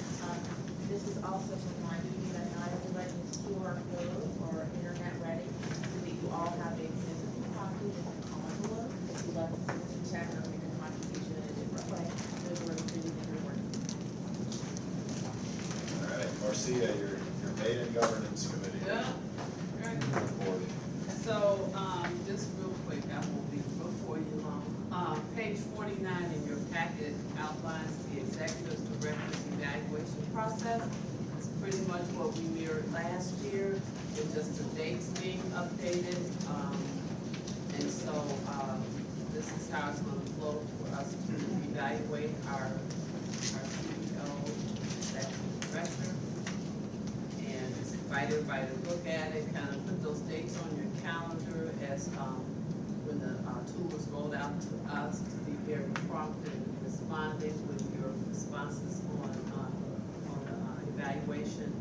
This is also to remind you that not everybody is QR code or internet ready, so that you all have a physical copy in an envelope. If you left us a check or make a contribution in a different way, those were included in your work. All right, Marcia, your maiden governance committee. Yeah. Right. Report. So, just real quick, I won't be before you long. Page 49 in your packet outlines the executive director's evaluation process. It's pretty much what we mirrored last year, with just the dates being updated. And so, this is how it's gonna flow for us to evaluate our CEO, executive director. And just invite everybody to look at it, kind of put those dates on your calendar as, when the tool is rolled out to us, to be very prompt in responding with your responses on the evaluation.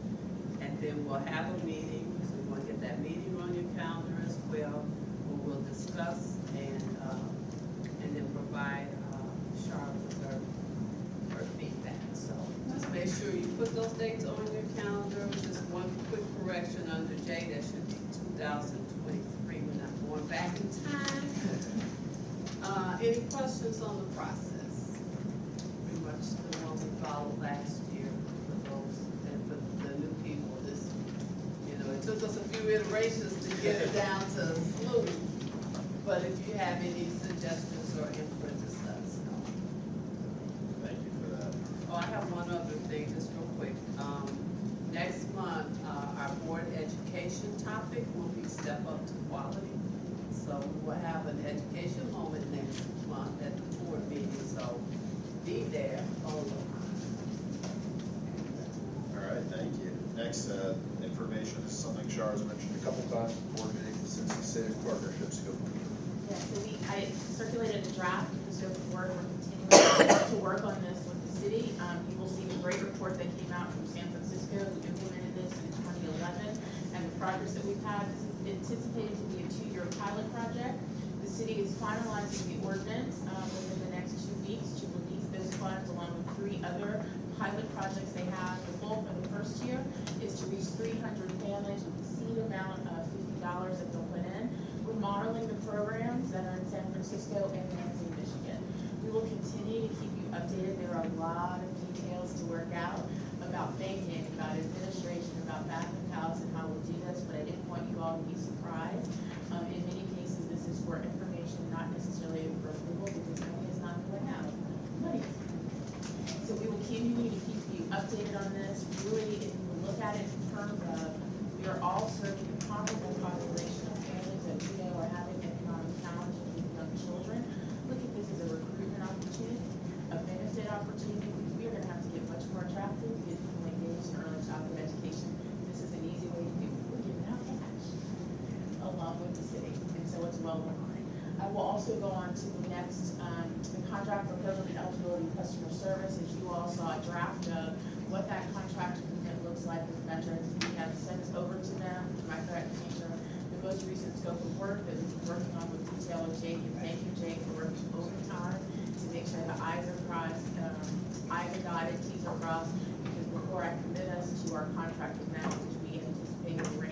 And then we'll have a meeting, so we want to get that meeting on your calendar as well, where we'll discuss and then provide Charlotte with her feedback. So just make sure you put those dates on your calendar. Just one quick correction under J, that should be 2023. We're not going back in time. Any questions on the process? Pretty much the one we followed last year for those, and for the new people. This, it took us a few iterations to get it down to smooth. But if you have any suggestions or input, just let us know. Thank you for that. Oh, I have one other thing, just real quick. Next month, our board education topic will be Step Up to Quality. So we'll have an education moment next month at the board meeting, so be there. All right, thank you. Next, information is something Char's mentioned a couple times before meeting, since the civic partnership scope. Yeah, so I circulated a draft of the scope of work. We're continuing to work on this with the city. You will see the great report that came out from San Francisco. We implemented this in 2011, and the progress that we've had is anticipated to be a 2-year pilot project. The city is finalizing the ordinance within the next 2 weeks to release those funds along with 3 other pilot projects they have. The goal for the first year is to reach 300 families with a seed amount of $50 that they'll put in. We're modeling the programs that are in San Francisco and Lansing, Michigan. We will continue to keep you updated. There are a lot of details to work out about banking, about administration, about back of house and how we'll do this, but I didn't want you all to be surprised. In many cases, this is for information, not necessarily for approval, because money is not going out. Money. So we will continue to keep you updated on this. Really, if you look at it in terms of, we are all serving a comparable population of families that we know are having economic challenges with young children. Look at this as a recruitment opportunity, a benefit opportunity, because we are gonna have to get much more attractive, get people engaged in early childhood education. This is an easy way to do it. We're giving out cash along with the city, and so it's well aligned. I will also go on to the next, the contract for government eligibility customer service. As you all saw a draft of what that contract agreement looks like with veterans. We have sent over to them, to my correct teacher, the most recent scope of work that we've been working on with detail with Jake. And thank you, Jake, for working overtime to make sure the I's are crossed, I's are dotted, T's are crossed. Because before I commit us to our contract amount, which we anticipate will range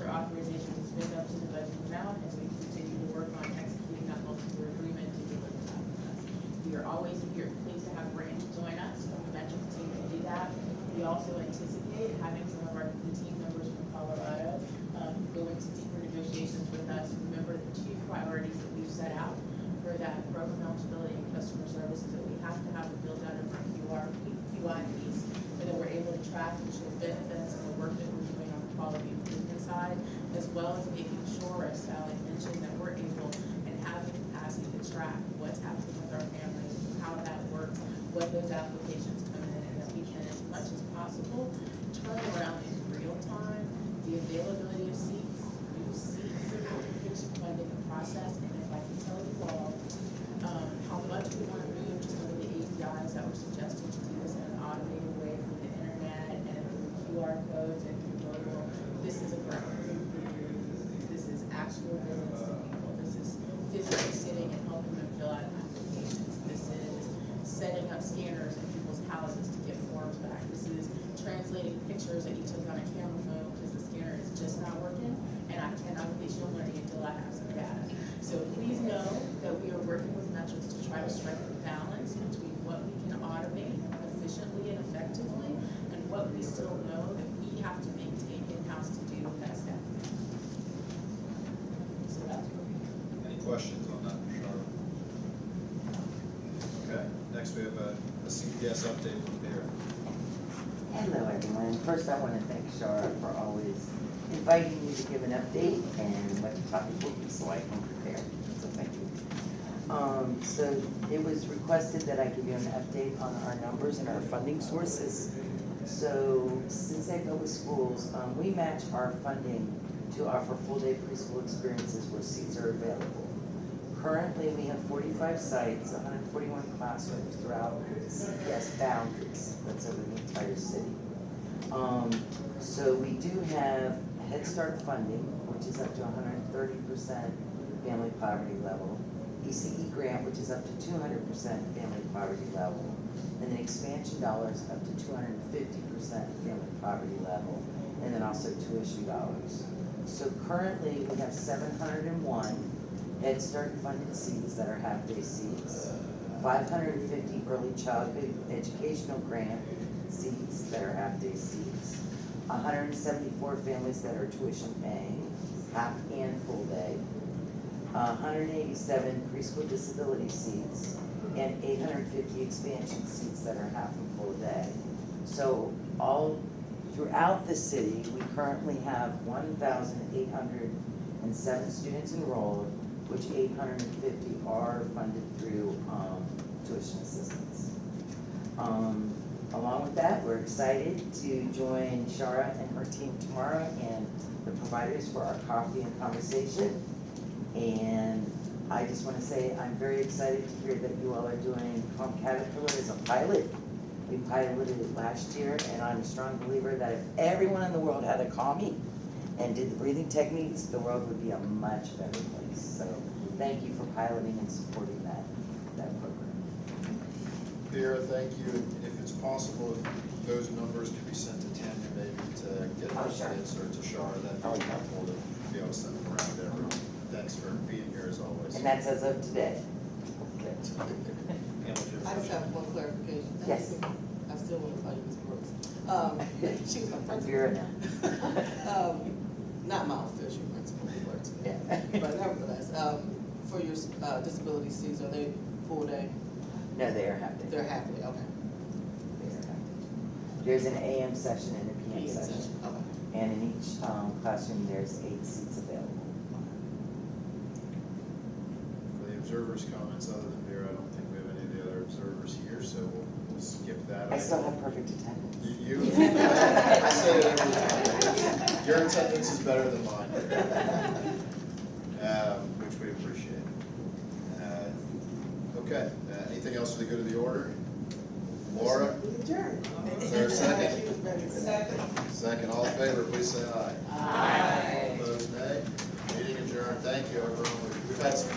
your authorization to spend up to the budget amount as we continue to work on executing that multi-year agreement to deliver that with us. We are always here, pleased to have Randy join us from the Metro team to do that. We also anticipate having some of the team members from Colorado go into deeper negotiations with us. Remember the two priorities that we've set out for that program eligibility and customer service is that we have to have a build out of our QI piece so that we're able to track and show benefits and the work that we're doing on the quality improvement side, as well as making sure, as Sally mentioned, that we're able and have the capacity to track what's happening with our families, how that works, what those applications come in, and that we can, as much as possible, turn around in real time the availability of seats, new seats, patient funding the process, and if I can tell you all, how much we want to move to some of the APIs that were suggested to do this in an automated way from the internet and through QR codes and through mobile. This is a grant. This is actual visits to people. This is physically sitting and helping them fill out applications. This is setting up scanners in people's houses to get forms back. This is translating pictures that you took on a camera phone because the scanner is just not working, and I cannot get you learning until I have some data. So please know that we are working with metrics to try to strike a balance between what we can automate efficiently and effectively and what we still know that we have to maintain in-house to do that staff. So that's where we are. Any questions on that, Charlotte? Okay, next we have a CPS update from Vera. Hello, everyone. First, I want to thank Shara for always inviting me to give an update and what the topic will be so I can prepare. So thank you. So it was requested that I give you an update on our numbers and our funding sources. So since I go with schools, we match our funding to offer full-day preschool experiences where seats are available. Currently, we have 45 sites, 141 classrooms throughout CPS boundaries. That's over the entire city. So we do have Head Start funding, which is up to 130% family poverty level. ECE grant, which is up to 200% family poverty level. And then expansion dollars up to 250% family poverty level. And then also tuition dollars. So currently, we have 701 Head Start funded seats that are half-day seats, 550 early childhood educational grant seats that are half-day seats, 174 families that are tuition paying, half and full day, 187 preschool disability seats, and 850 expansion seats that are half and full day. So all throughout the city, we currently have 1,807 students enrolled, which 850 are funded through tuition assistance. Along with that, we're excited to join Shara and her team tomorrow and the providers for our coffee and conversation. And I just want to say I'm very excited to hear that you all are doing Calm Caterpillar as a pilot. We piloted it last year, and I'm a strong believer that if everyone in the world had a Calmie and did the breathing techniques, the world would be a much better place. So thank you for piloting and supporting that program. Vera, thank you. If it's possible, if those numbers could be sent to Tanya maybe to get those sure. kids or to Shara, that'd be helpful to be able to send them around to everyone. Thanks for being here as always. And that's as of today. And what's your I just question? have one clarification. Yes. I still want to call you Ms. Brooks. She was my I'm principal. Vera now. Not my official principal, but, Yeah. but nevertheless, for your disability seats, are they full day? No, they are half day. They're half day, okay. They are half day. There's an AM session and a PM session. Okay. And in each classroom, there's 8 seats available. For the observers' comments, other than Vera, I don't think we have any of the other observers here, so we'll skip that. I still have perfect attendance. You, I say it every time. Your attendance is better than mine. Which we appreciate. Okay, anything else for the good of the order? Laura? Is there a second? Second, all in favor, please say aye. Aye. Opposed, nay. Meeting adjourned. Thank you, everyone. We've had some